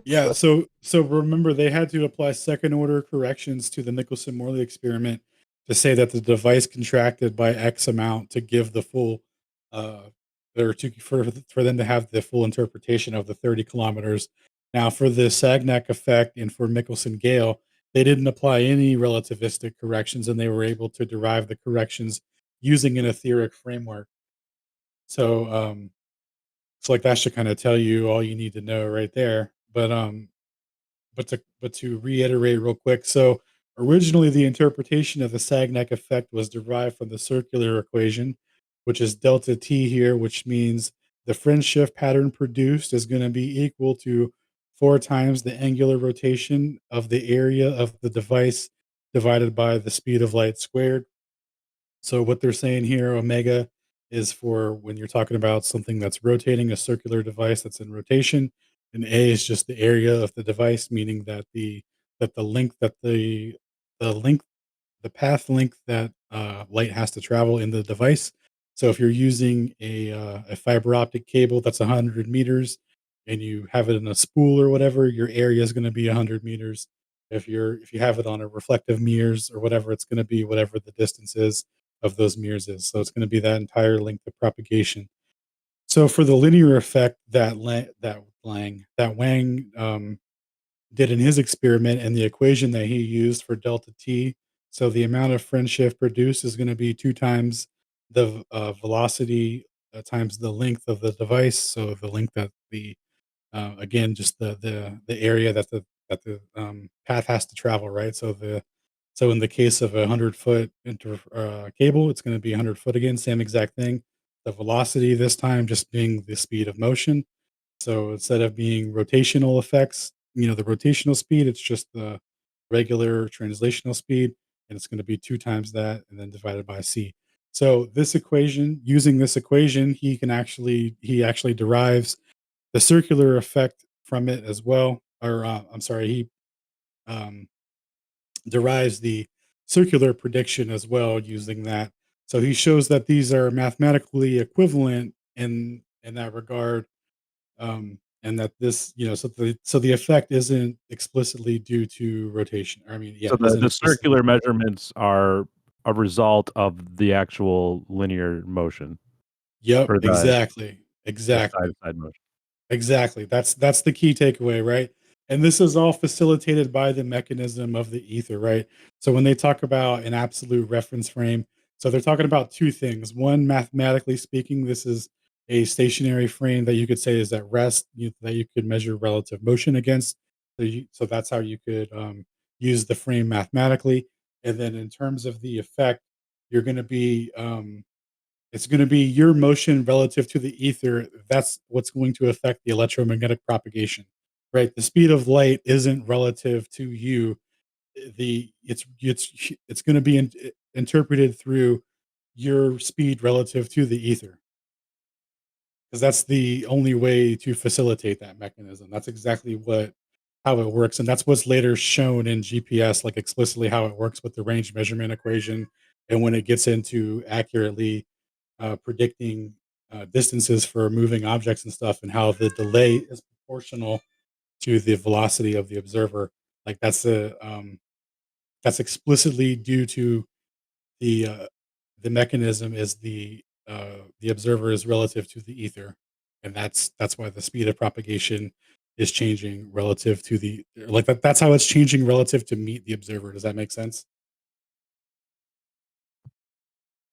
Yeah, so remember they had to apply second order corrections to the Michelson-Morley experiment to say that the device contracted by X amount to give the full uh or to for them to have the full interpretation of the 30 kilometers. Now for the Sagnac effect and for Michelson-Gale, they didn't apply any relativistic corrections, and they were able to derive the corrections using an etheric framework. So like that should kind of tell you all you need to know right there. But to reiterate real quick, so originally the interpretation of the Sagnac effect was derived from the circular equation, which is delta t here, which means the fringe shift pattern produced is going to be equal to 4 times the angular rotation of the area of the device divided by the speed of light squared. So what they're saying here, omega, is for when you're talking about something that's rotating, a circular device that's in rotation, and A is just the area of the device, meaning that the length that the length the path length that light has to travel in the device. So if you're using a fiber optic cable that's 100 meters and you have it in a spool or whatever, your area is going to be 100 meters. If you have it on a reflective mirrors or whatever, it's going to be whatever the distance is of those mirrors is. So it's going to be that entire length of propagation. So for the linear effect that Wang did in his experiment and the equation that he used for delta t. So the amount of fringe shift produced is going to be 2 times the velocity times the length of the device. So the length that again, just the area that the path has to travel, right? So in the case of a 100-foot cable, it's going to be 100 foot again, same exact thing. The velocity this time just being the speed of motion. So instead of being rotational effects, the rotational speed, it's just regular translational speed, and it's going to be 2 times that and then divided by c. So this equation, using this equation, he actually derives the circular effect from it as well. Or I'm sorry, he um, derives the circular prediction as well using that. So he shows that these are mathematically equivalent in that regard, and that this, so the effect isn't explicitly due to rotation. I mean, yeah, So it isn't the explicitly. circular measurements are a result of the actual linear motion Yep, for exactly, the exactly. side-to-side motion. Exactly. That's the key takeaway, right? And this is all facilitated by the mechanism of the ether, right? So when they talk about an absolute reference frame, so they're talking about two things. One, mathematically speaking, this is a stationary frame that you could say is at rest, that you could measure relative motion against. So that's how you could use the frame mathematically. And then in terms of the effect, you're going to be it's going to be your motion relative to the ether. That's what's going to affect the electromagnetic propagation, right? The speed of light isn't relative to you. It's going to be interpreted through your speed relative to the ether, because that's the only way to facilitate that mechanism. That's exactly what how it works, and that's what's later shown in GPS, like explicitly how it works with the range measurement equation, and when it gets into accurately predicting distances for moving objects and stuff, and how the delay is proportional to the velocity of the observer. Like that's explicitly due to the mechanism is the observer is relative to the ether, and that's why the speed of propagation is changing relative to the like that. That's how it's changing relative to meet the observer. Does that make sense?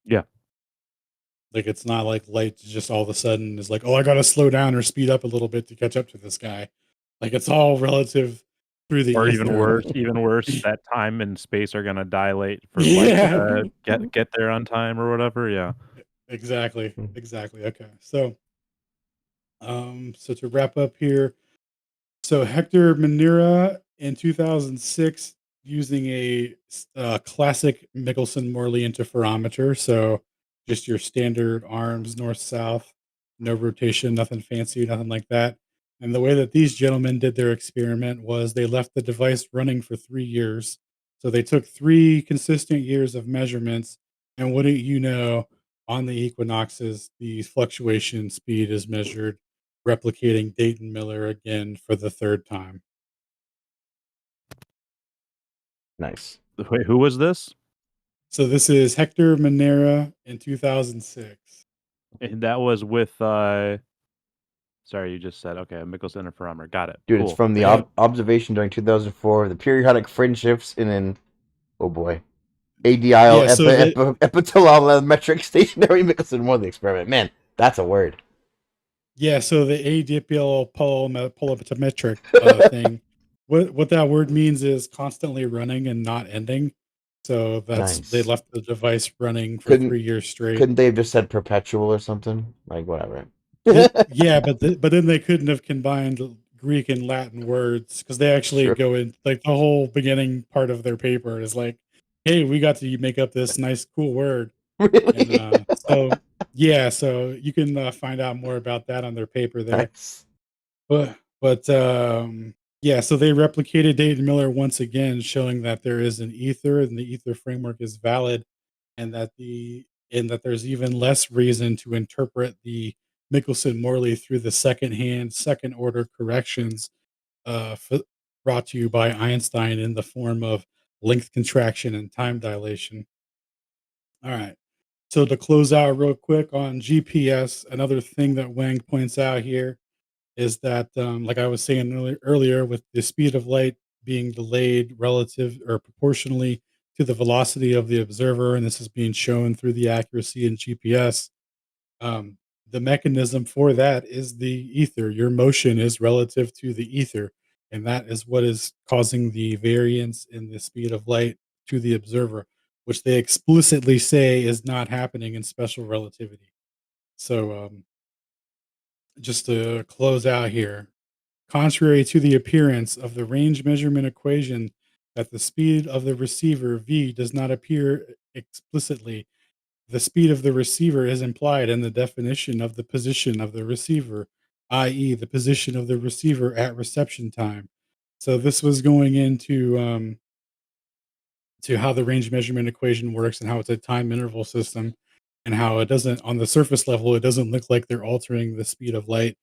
Yeah. Like, it's not like light just all of a sudden is like, "Oh, I gotta slow down or speed up a little bit to catch up to this guy." Like, it's all relative through the Or ether. even worse, that time and space are gonna dilate for light Yeah. to get there on time or whatever, yeah. Exactly, Mm. exactly, okay. So to wrap up here, so Hector Manera in 2006 using a classic Michelson-Morley interferometer. So just your standard arms, north south, no rotation, nothing fancy, nothing like that. And the way that these gentlemen did their experiment was they left the device running for 3 years. So they took 3 consistent years of measurements, and wouldn't you know, on the equinoxes, the fluctuation speed is measured replicating Dayton Miller again for the third time. Nice. Wait, who was this? So this is Hector Manera in 2006. And that was with, sorry, you just said, okay, a Michelson interferometer. Got it. Dude, it's Cool. from the Yep. observation during 2004 of the periodic fringe shifts in an, oh boy, ADIL Yeah, so the epiteleometric stationary Michelson-Morley experiment. Man, that's a word. so the adipial polarimetric thing. What that word means is constantly running and not ending. So they Nice. left the device running for Couldn't 3 years straight. couldn't they have just said perpetual or something? Like whatever. Yeah, but then they couldn't have combined Greek and Latin words, because they actually Sure. go in like the whole beginning part of their paper is like, "Hey, we got to make up this nice cool word," and Really? so you can find out more about that on their paper there. Nice. But yeah, so they replicated Dayton Miller once again, showing that there is an ether and the ether framework is valid, and that there's even less reason to interpret the Michelson-Morley through the second order corrections brought to you by Einstein in the form of length contraction and time dilation. All right. So to close out real quick on GPS, another thing that Wang points out here is that, like I was saying earlier, with the speed of light being delayed relative or proportionally to the velocity of the observer, and this is being shown through the accuracy in GPS. Um, the mechanism for that is the ether. Your motion is relative to the ether, and that is what is causing the variance in the speed of light to the observer, which they explicitly say is not happening in special relativity. So, just to close out here, contrary to the appearance of the range measurement equation, that the speed of the receiver v does not appear explicitly. The speed of the receiver is implied in the definition of the position of the receiver, i.e., the position of the receiver at reception time. So this was going into to how the range measurement equation works and how it's a time interval system, and how it doesn't, on the surface level, it doesn't look like they're altering the speed of light,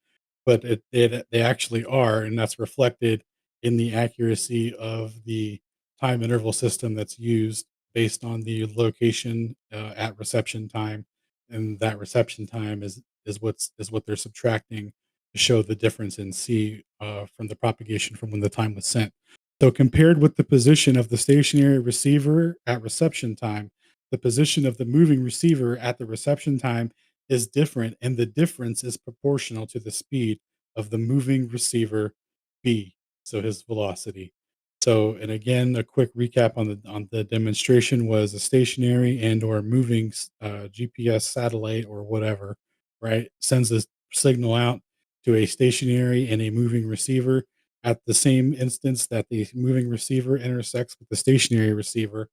but they actually are, and that's reflected in the accuracy of the time interval system that's used based on the location at reception time, and that reception time is what they're subtracting to show the difference in c from the propagation from when the time was sent. So compared with the position of the stationary receiver at reception time, the position of the moving receiver at the reception time is different, and the difference is proportional to the speed of the moving receiver b, so his velocity. So, and again, a quick recap on the demonstration was a stationary and or moving GPS satellite or whatever, right? Sends a signal out to a stationary and a moving receiver. At the same instance that the moving receiver intersects with the stationary receiver,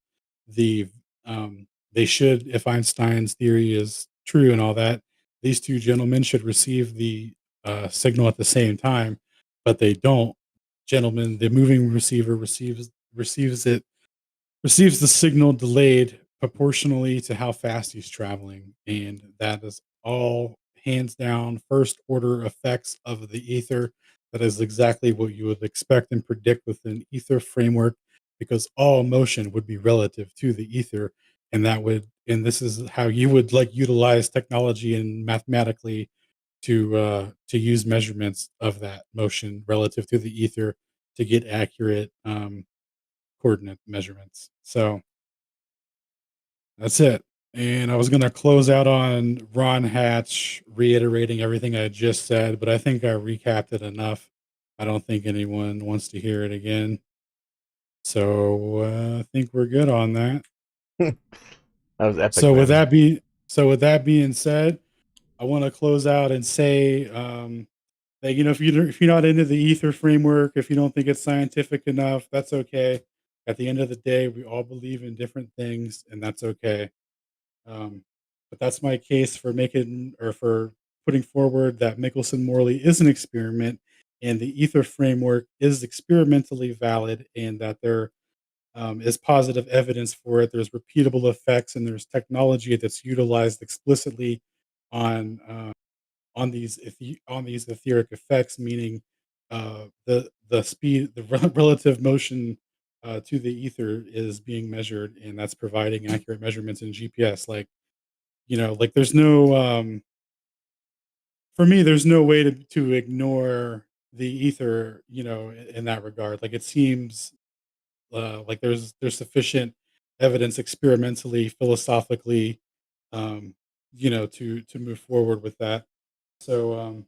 the they should, if Einstein's theory is true and all that, these two gentlemen should receive the signal at the same time, but they don't. Gentlemen, the moving receiver receives the signal delayed proportionally to how fast he's traveling, and that is all hands down first order effects of the ether. That is exactly what you would expect and predict with an ether framework, because all motion would be relative to the ether, and this is how you would like utilize technology and mathematically to use measurements of that motion relative to the ether to get accurate coordinate measurements. So that's it. And I was going to close out on Ron Hatch reiterating everything I just said, but I think I recapped it enough. I don't think anyone wants to hear it again. So I think we're good on that. That was epic. So with man. with that being said, I want to close out and say that, if you're not into the ether framework, if you don't think it's scientific enough, that's okay. At the end of the day, we all believe in different things, and that's okay. Um, but that's my case for putting forward that Michelson-Morley is an experiment, and the ether framework is experimentally valid, and that there is positive evidence for it. There's repeatable effects, and there's technology that's utilized explicitly on on these etheric effects, meaning the speed, the relative motion to the ether is being measured, and that's providing accurate measurements in GPS. Like there's no for me, there's no way to ignore the ether, in that regard. Like it seems like there's sufficient evidence experimentally, philosophically, to move forward with that. So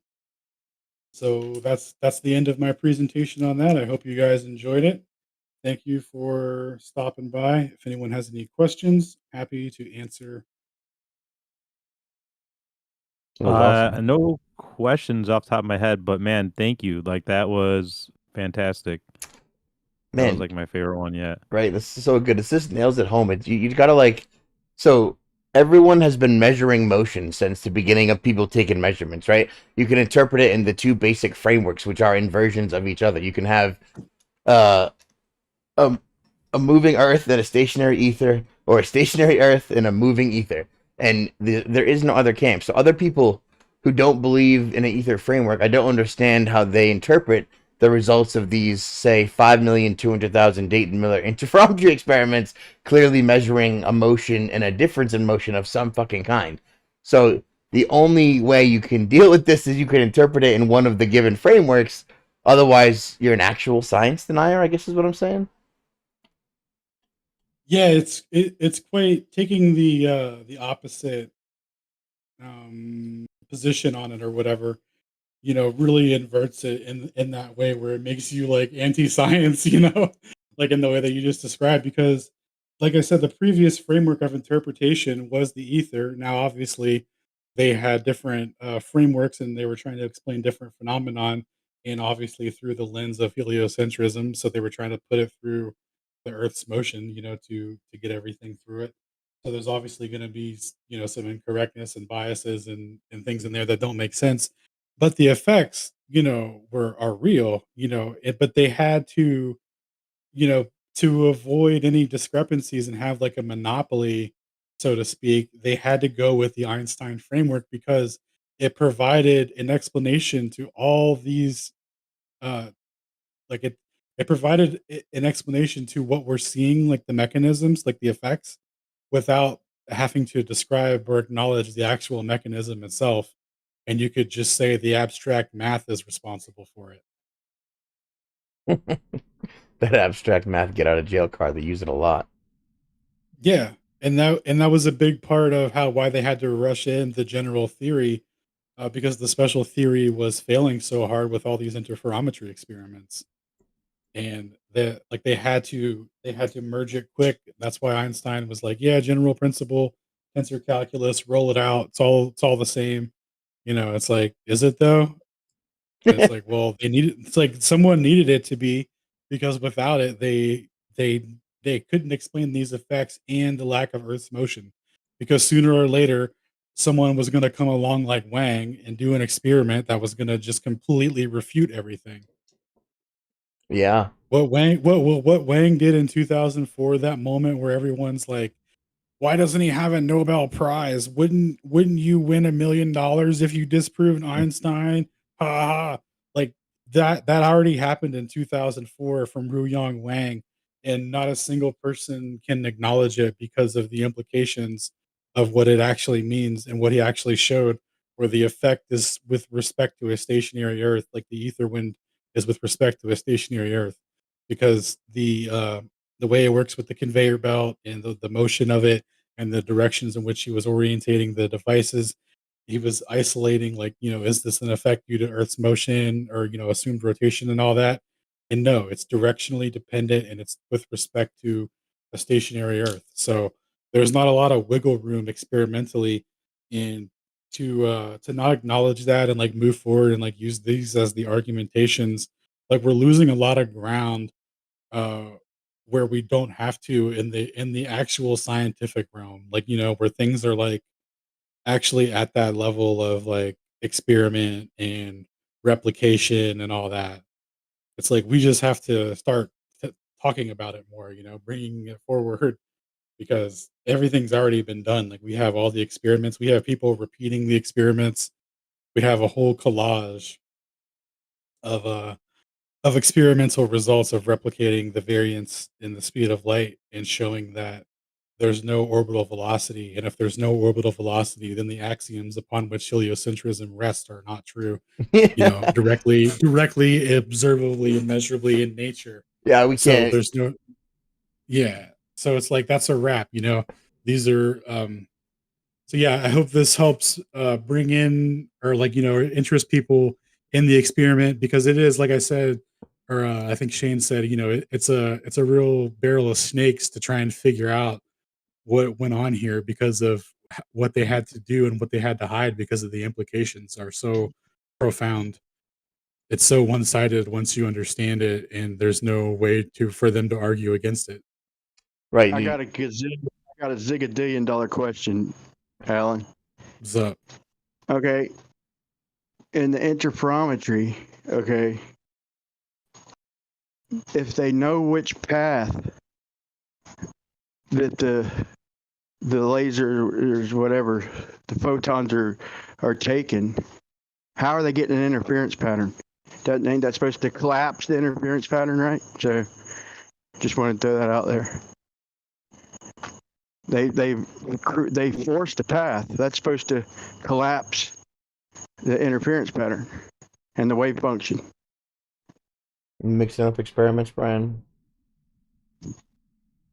that's the end of my presentation on that. I hope you guys enjoyed it. Thank you for stopping by. If anyone has any questions, happy to answer. That was awesome. No questions off the top of my head, but man, thank you. Like that was fantastic. That was Man, like my favorite one yet. right? This is so good. This just nails it home. It's you gotta so everyone has been measuring motion since the beginning of people taking measurements, right? You can interpret it in the two basic frameworks, which are inversions of each other. You can have uh a, a moving Earth and a stationary ether, or a stationary Earth and a moving ether, and there is no other camp. So other people who don't believe in an ether framework, I don't understand how they interpret the results of these, say, 5,200,000 Dayton Miller interferometry experiments, clearly measuring a motion and a difference in motion of some fucking kind. So the only way you can deal with this is you can interpret it in one of the given frameworks. Otherwise, you're an actual science denier, I guess is what I'm saying. Yeah, it's quite taking the opposite position on it or whatever, really inverts it in that way where it makes you like anti-science, like in the way that you just described. Because, like I said, the previous framework of interpretation was the ether. Now, obviously, they had different frameworks, and they were trying to explain different phenomenon, and obviously through the lens of heliocentrism. So they were trying to put it through the Earth's motion, to get everything through it. So there's obviously going to be, some incorrectness and biases and things in there that don't make sense. But the effects, are real, but they had to, you know, to avoid any discrepancies and have like a monopoly, so to speak, they had to go with the Einstein framework because it provided an explanation to all these uh like it provided an explanation to what we're seeing, like the mechanisms, like the effects, without having to describe or acknowledge the actual mechanism itself. And you could just say the abstract math is responsible for it. That abstract math get out of jail card, they use it a lot. Yeah. And that was a big part of why they had to rush in the general theory, because the special theory was failing so hard with all these interferometry experiments. And they had to merge it quick. That's why Einstein was like, yeah, general principle, tensor calculus, roll it out. It's all the same. It's like, is it though? And it's like, well, it's like someone needed it to be, because without it, they couldn't explain these effects and the lack of Earth's motion. Because sooner or later, someone was going to come along like Wang and do an experiment that was going to just completely refute everything. Yeah. What Wang did in 2004, that moment where everyone's like, why doesn't he have a Nobel Prize? Wouldn't you win $1 million if you disproved Einstein? Ha ha. Ha. Like that already happened in 2004 from Ruyong Wang, and not a single person can acknowledge it because of the implications of what it actually means and what he actually showed, where the effect is with respect to a stationary Earth, like the ether wind is with respect to a stationary Earth, because the way it works with the conveyor belt and the motion of it and the directions in which he was orientating the devices. He was isolating, like, is this an effect due to Earth's motion or, assumed rotation and all that? And no, it's directionally dependent and it's with respect to a stationary Earth. So there's not a lot of wiggle room experimentally in to not acknowledge that and like move forward and like use these as the argumentations. Like we're losing a lot of ground, uh where we don't have to in the actual scientific realm, like, where things are like actually at that level of like experiment and replication and all that. It's like we just have to start talking about it more, bringing it forward, because everything's already been done. Like we have all the experiments, we have people repeating the experiments, we have a whole collage of experimental results of replicating the variance in the speed of light and showing that there's no orbital velocity. And if there's no orbital velocity, then the axioms upon which heliocentrism rests are not true, Yeah. directly, observably, and measurably in nature. Yeah, we So can't. there's no, yeah. So it's like, that's a wrap, these are, so yeah, I hope this helps bring in, or like, interest people in the experiment, because it is, like I said, or I think Shane said, it's a real barrel of snakes to try and figure out what went on here, because of what they had to do and what they had to hide, because of the implications are so profound. It's so one-sided once you understand it, and there's no way for them to argue against it. Right. I got a zigadillion-dollar question, Alan. What's up? Okay. In the interferometry, okay, if they know which path that the lasers, whatever, the photons are taking, how are they getting an interference pattern? Ain't that supposed to collapse the interference pattern, right? So just wanted to throw that out there. They forced a path that's supposed to collapse the interference pattern and the wave function. Mixing up experiments, Brian.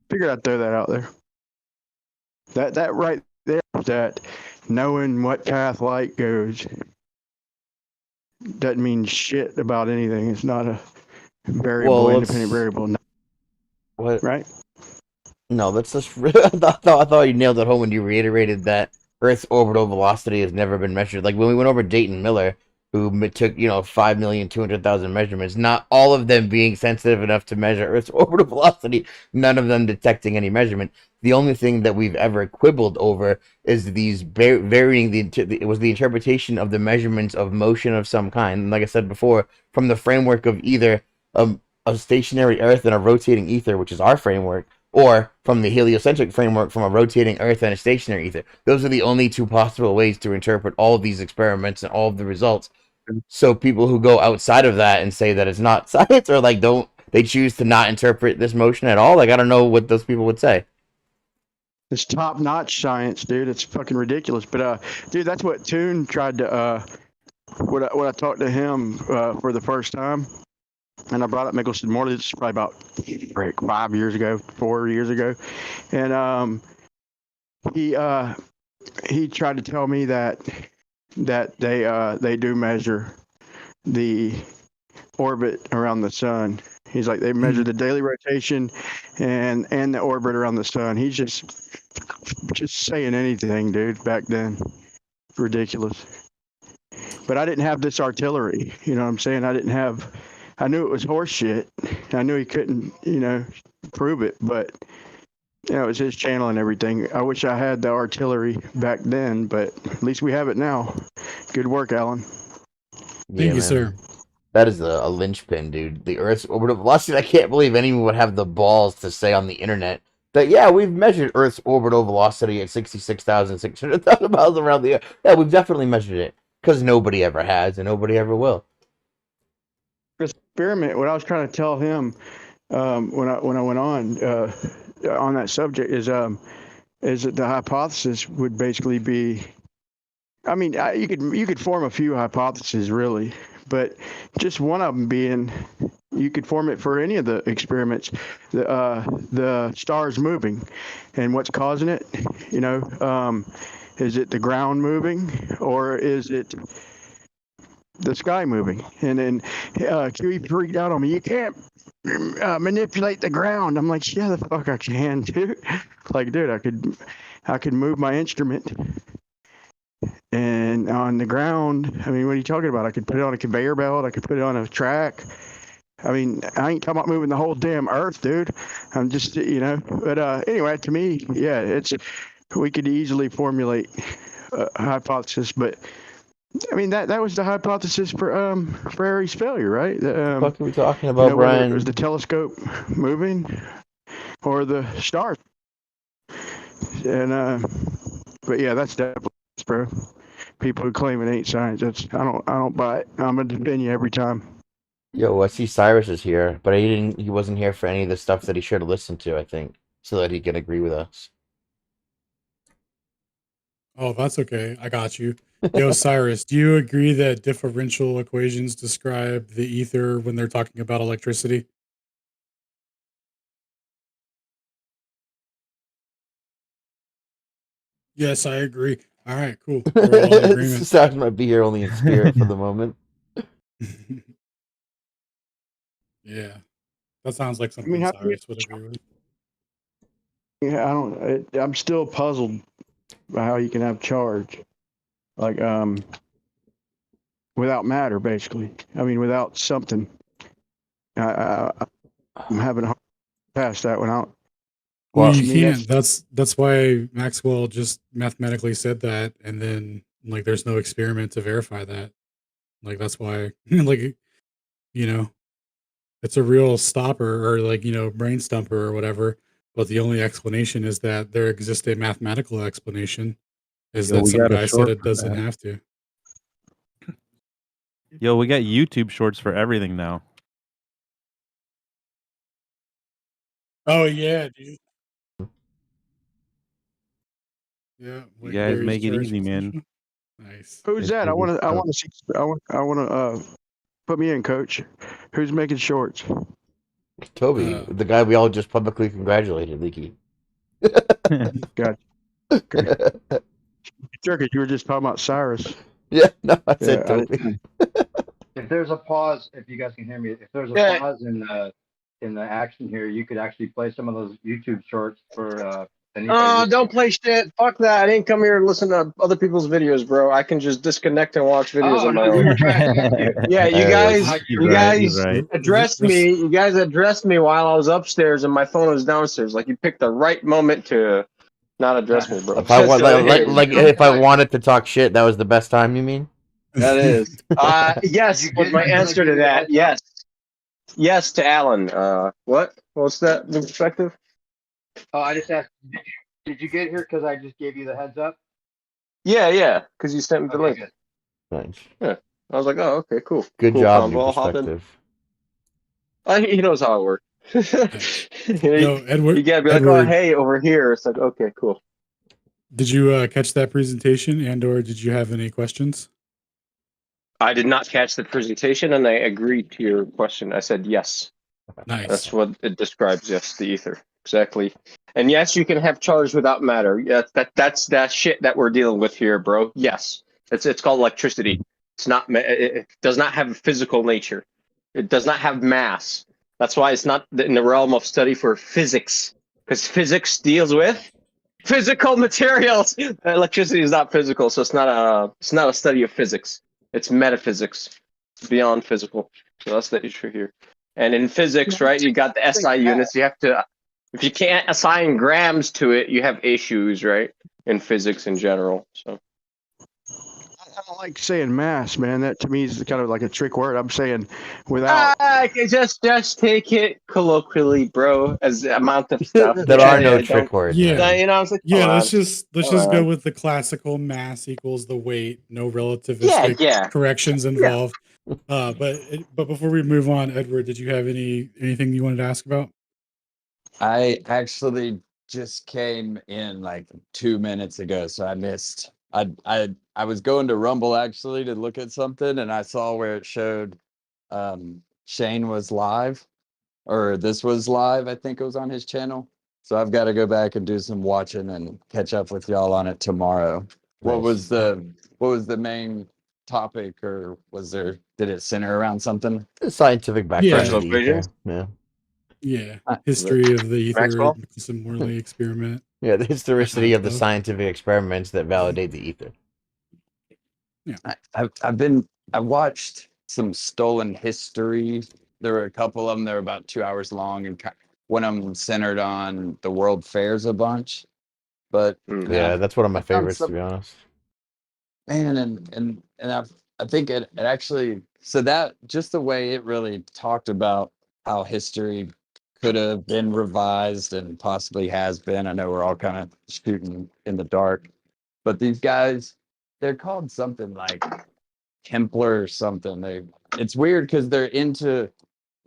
Figured I'd throw that out there. That right there, that knowing what path light goes doesn't mean shit about anything. It's not a variable, independent variable. What? Right? No, that's just. I thought you nailed it home when you reiterated that Earth's orbital velocity has never been measured. Like when we went over Dayton Miller, who took 5,200,000 measurements, not all of them being sensitive enough to measure Earth's orbital velocity, none of them detecting any measurement. The only thing that we've ever quibbled over is these varying it was the interpretation of the measurements of motion of some kind. And like I said before, from the framework of either a stationary Earth and a rotating ether, which is our framework, or from the heliocentric framework from a rotating Earth and a stationary ether. Those are the only two possible ways to interpret all of these experiments and all of the results. So people who go outside of that and say that it's not science, or like they choose to not interpret this motion at all, like I don't know what those people would say. It's top-notch science, dude. It's fucking ridiculous. But dude, that's what Toon tried to when I talked to him for the first time, and I brought up Michelson-Morley. This is probably about 4 years ago, and he tried to tell me that they do measure the orbit around the sun. He's like, they measure the daily rotation and the orbit around the sun. He's just saying anything, dude, back then. Ridiculous. But I didn't have this artillery, you know what I'm saying? I knew it was horse shit. I knew he couldn't, prove it, but it was his channel and everything. I wish I had the artillery back then, but at least we have it now. Good work, Alan. Thank you, sir. That is a linchpin, dude. The Earth's orbital velocity. I can't believe anyone would have the balls to say on the internet that, yeah, we've measured Earth's orbital velocity at 66,600,000 miles around the Earth. Yeah, we've definitely measured it, because nobody ever has and nobody ever will. Experiment. What I was trying to tell him when I went on that subject is that the hypothesis would basically be. I mean, you could form a few hypotheses really, but just one of them being, you could form it for any of the experiments, the stars moving, and what's causing it. Is it the ground moving, or is it the sky moving? And then QE freaked out on me. You can't manipulate the ground. I'm like, yeah, the fuck I can, dude. Like, dude, I could move my instrument. And on the ground, I mean, what are you talking about? I could put it on a conveyor belt. I could put it on a track. I mean, I ain't talking about moving the whole damn Earth, dude. I'm just, But anyway, to me, yeah, we could easily formulate a hypothesis. But I mean, that was the hypothesis for Aries failure, right? What the fuck are we talking about, Brian? Whether it was the telescope moving or the stars. And but yeah, that's definitely, bro. People who claim it ain't science, I don't buy it. I'm gonna defend you every time. Yo, I see Cyrus is here, but he wasn't here for any of the stuff that he should have listened to, I think, so that he can agree with us. Oh, that's okay. I got you. Yo, Cyrus, do you agree that differential equations describe the ether when they're talking about electricity? Yes, I agree. All right, cool. We're all in agreement. Cyrus might be here only in spirit for the moment. Yeah, that sounds like something Cyrus would agree with. Yeah, I'm still puzzled by how you can have charge, like without matter, basically. I mean, without something. I'm having a hard time pass that one out. Well, you can't. That's why Maxwell just mathematically said that, and then like there's no experiment to verify that. Like that's why, like it's a real stopper or like brain stumper or whatever. But the only explanation is that there exists a mathematical explanation. Is that some guy said it doesn't have to. Yo, we got YouTube shorts for everything now. Oh yeah, dude. Yeah, You guys make it easy, man. Nice. Who's that? I want to see. I want to put me in, coach. Who's making shorts? Toby, the guy we all just publicly congratulated, Leaky. Gotcha. Okay. Sure, because you were just talking about Cyrus. Yeah, no, I said Toby. If there's a pause, if you guys can hear me, if there's a pause in the action here, you could actually play some of those YouTube shorts for Anybody Don't play shit. Fuck that. I didn't come here to listen to other people's videos, bro. I can just disconnect and watch videos Oh, on my no, we own. were trying to get you. Yeah, you There it is. guys, He's you right. He's guys right. addressed me. You guys addressed me while I was upstairs and my phone was downstairs. Like you picked the right moment to not address me, bro. If I want, So, like, if I wanted to talk shit, that was the best time. You mean? that is. Yes, Did you was get- my did I answer give to you the that. heads up? Yes. Yes to Alan. What? What's that perspective? Oh, I just asked, did you get here because I just gave you the heads up? Yeah, because you sent me the Okay, link. good. Nice. I was like, oh, okay, cool. Good cool job, combo. your I'll hop in. perspective. He knows how it works. Yo, Edward. You gotta be like, Edward, oh, hey, over here. It's like, okay, cool. did you catch that presentation, and/or did you have any questions? I did not catch the presentation, and I agreed to your question. I said yes. Nice. That's what it describes. Yes, the ether, exactly. And yes, you can have charge without matter. Yeah, that's that shit that we're dealing with here, bro. Yes, it's called electricity. It's not. It does not have a physical nature. It does not have mass. That's why it's not in the realm of study for physics, because physics deals with physical materials. Electricity is not physical, so it's not a study of physics. It's metaphysics. It's beyond physical. So that's the issue here. And in physics, right, you got the SI units. You have to, if you can't assign grams to it, you have issues, right? In physics in general. So I don't like saying mass, man. That to me is kind of like a trick word. I'm saying without. just take it colloquially, bro, as the amount of stuff. There are no trick words. Yeah. man. You know, I was like, Yeah, come let's on. just Come go on. with the classical mass equals the weight, no relativistic Yeah. corrections involved. But before we move on, Edward, did you have anything you wanted to ask about? I actually just came in like 2 minutes ago, so I missed. I was going to Rumble actually to look at something, and I saw where it showed Shane was live, or this was live. I think it was on his channel. So I've got to go back and do some watching and catch up with y'all on it tomorrow. What was the main topic, or did it center around something? The scientific background Yeah. of the ether. Yeah. Yeah, history of the Æther Maxwell? Michelson-Morley experiment. Yeah, the historicity of the stuff. scientific experiments that validate the ether. I watched some stolen history. There were a couple of them. They were about 2 hours long, and one of them centered on the World Fairs a bunch. But Yeah, that's one of my I found favorites, to be honest. man, and I think it actually, so that just the way it really talked about how history could have been revised and possibly has been. I know we're all kind of shooting in the dark, but these guys, they're called something like Templar or something. It's weird because they're into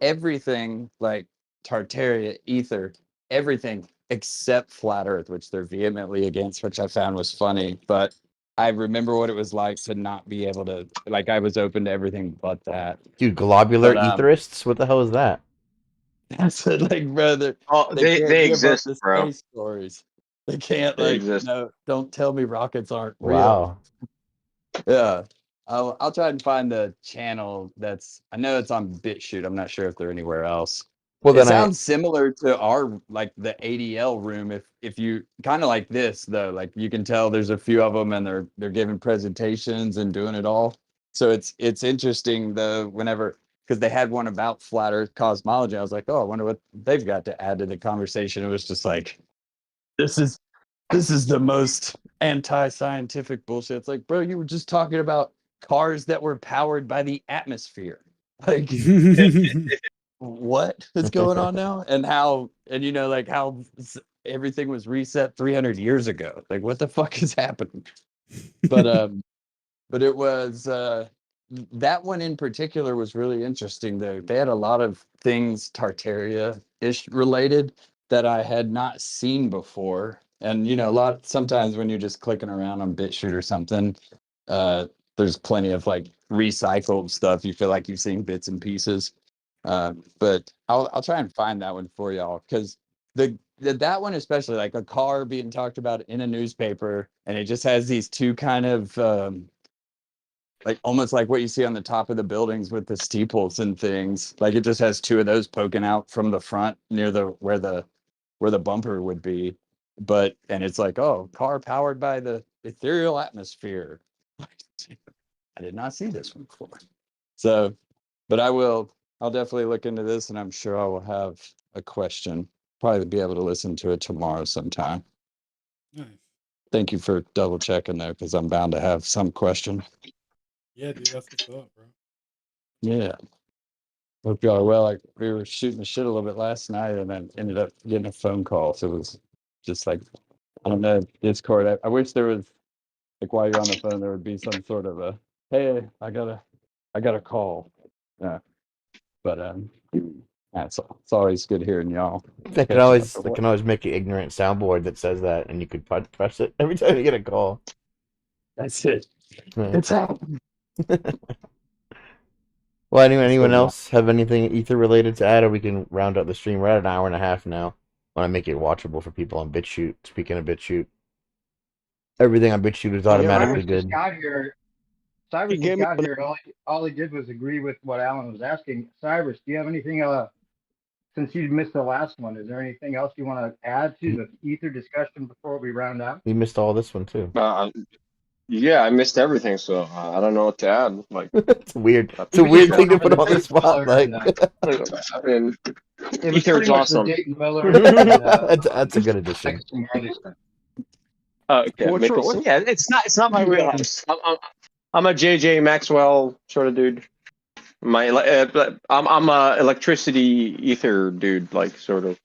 everything like Tartaria, ether, everything except flat Earth, which they're vehemently against, which I found was funny. But I remember what it was like to not be able to, like, I was open to everything but that. Dude, globular But, etherists? What the hell is that? That's it, like, brother. Oh, They can't they give exist, up the bro. space stories. They can't, They like, exist. no, don't tell me rockets aren't real. Wow. Yeah. I'll try and find the channel I know it's on BitChute. I'm not sure if they're anywhere else. Well, It then sounds similar to our, like, the ADL room. If you kind of like this though, like you can tell there's a few of them and they're giving presentations and doing it all. So it's interesting though, because they had one about flat Earth cosmology. I was like, oh, I wonder what they've got to add to the conversation. It was just like, this is the most anti-scientific bullshit. It's like, bro, you were just talking about cars that were powered by the atmosphere. Like, what is going on now? And how everything was reset 300 years ago. Like, what the fuck is happening? But it was that one in particular was really interesting though. They had a lot of things Tartaria-ish related that I had not seen before. And sometimes when you're just clicking around on BitChute or something, there's plenty of like recycled stuff. You feel like you've seen bits and pieces. But I'll try and find that one for y'all, because that one, especially, like a car being talked about in a newspaper, and it just has these two kind of like almost like what you see on the top of the buildings with the steeples and things. Like it just has two of those poking out from the front near where the bumper would be. and it's like, oh, car powered by the ethereal atmosphere. I did not see this one before. So, but I'll definitely look into this, and I'm sure I will have a question. Probably be able to listen to it tomorrow sometime. Nice. Thank you for double checking though, because I'm bound to have some question. Yeah, dude, that's what's up, bro. Yeah. Hope y'all are well. Like we were shooting the shit a little bit last night, and then ended up getting a phone call. So it was just like, I don't know, Discord. I wish there was, like, while you're on the phone, there would be some sort of a, hey, I got a call. Yeah. But it's always good hearing y'all. They can always make an ignorant soundboard that says that, and you could press it every time you get a call. That's it. Yeah. It's out. Well, anyone else have anything Ether related to add, or we can round up the stream? We're at an hour and a half now. I want to make it watchable for people on BitChute. Speaking of BitChute, everything on BitChute is automatically good. Cyrus just got here. All he did was agree with what Alan was asking. Cyrus, do you have anything, since you missed the last one, is there anything else you want to add to the Ether discussion before we round out? You missed all this one too. Yeah, I missed everything, so I don't know what to add. Like, it's weird. It's a weird thing to put on the spot. Like, I mean, Ether is awesome. That's a good addition. Okay, Michelson. Yeah, it's not my wheelhouse. I'm a JJ Maxwell sort of dude. I'm a electricity ether dude, like sort of.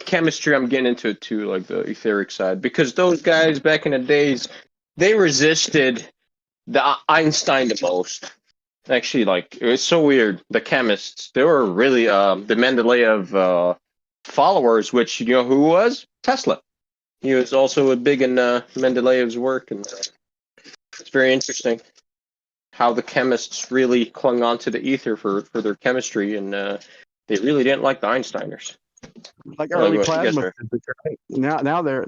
Chemistry, I'm getting into it too, like the etheric side, because those guys back in the days, they resisted the Einstein the most. Actually, like, it was so weird. The chemists, they were really the Mendeleev followers, which, you know who was? Tesla. He was also big in Mendeleev's work, and it's very interesting how the chemists really clung on to the ether for their chemistry, and they really didn't like the Einsteiners. Like early plasma physics, right? Now they're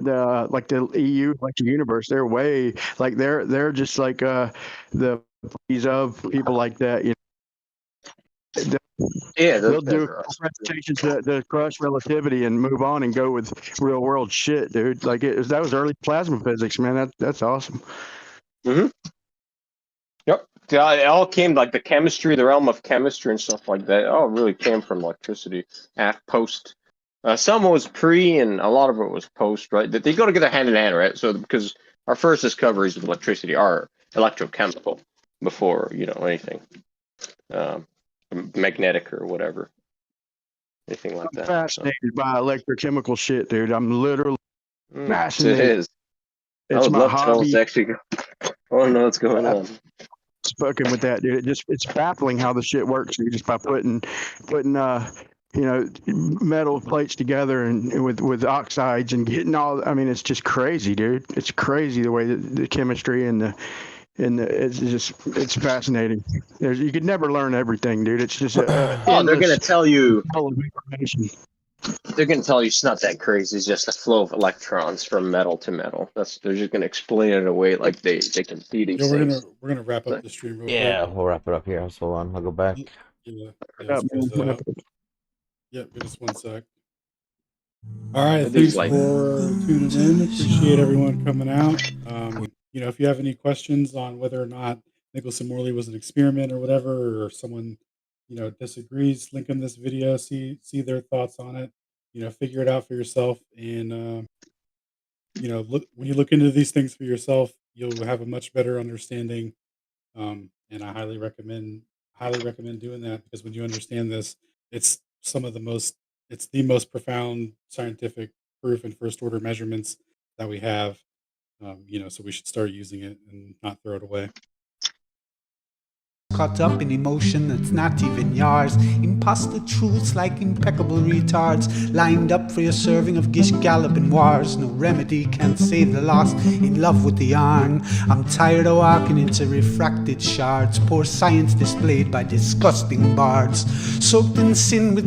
like the EU, like the universe. They're way like they're just like the of people like that. You know, they'll do presentations to crush relativity and move on and go with real world shit, dude. Like that was early plasma physics, man. That's awesome. Mm-hmm. Yep. Yeah, it all came, like the chemistry, the realm of chemistry and stuff like that. It all really came from electricity post. Some was pre, and a lot of it was post, right? They go together hand in hand, right? So because our first discoveries of electricity are electrochemical before, you know, anything magnetic or whatever, anything like that. Fascinated by electrochemical shit, dude. I'm literally fascinated. It is. It's I would my love to know what's hobby. actually. I don't know what's going on. Fucking with that, dude. It's baffling how the shit works. Dude, just by putting you know, metal plates together and with oxides and getting all. I mean, it's just crazy, dude. It's crazy the way that the chemistry and it's fascinating. You could never learn everything, dude. It's just they're gonna tell you. Information. They're gonna tell you it's not that crazy. It's just a flow of electrons from metal to metal. They're just gonna explain it away like they can see these things. We're gonna wrap up the stream real quick. Yeah, we'll wrap it up here. Hold on, I'll go back. Yep, give us 1 sec. All right, thanks for tuning in. Appreciate everyone coming out. You know, if you have any questions on whether or not Michelson-Morley was an experiment or whatever, or someone, you know, disagrees, link in this video, see their thoughts on it. You know, figure it out for yourself, and you know, when you look into these things for yourself, you'll have a much better understanding. And I highly recommend doing that, because when you understand this, it's the most profound scientific proof and first order measurements that we have. You know, so we should start using it and not throw it away. Caught up in emotion that's not even yours. Imposter truths like impeccable retards. Lined up for your serving of gish galloping wars. No remedy can save the lost. In love with the yarn. I'm tired of walking into refracted shards. Poor science displayed by disgusting bards. Soaked in sin with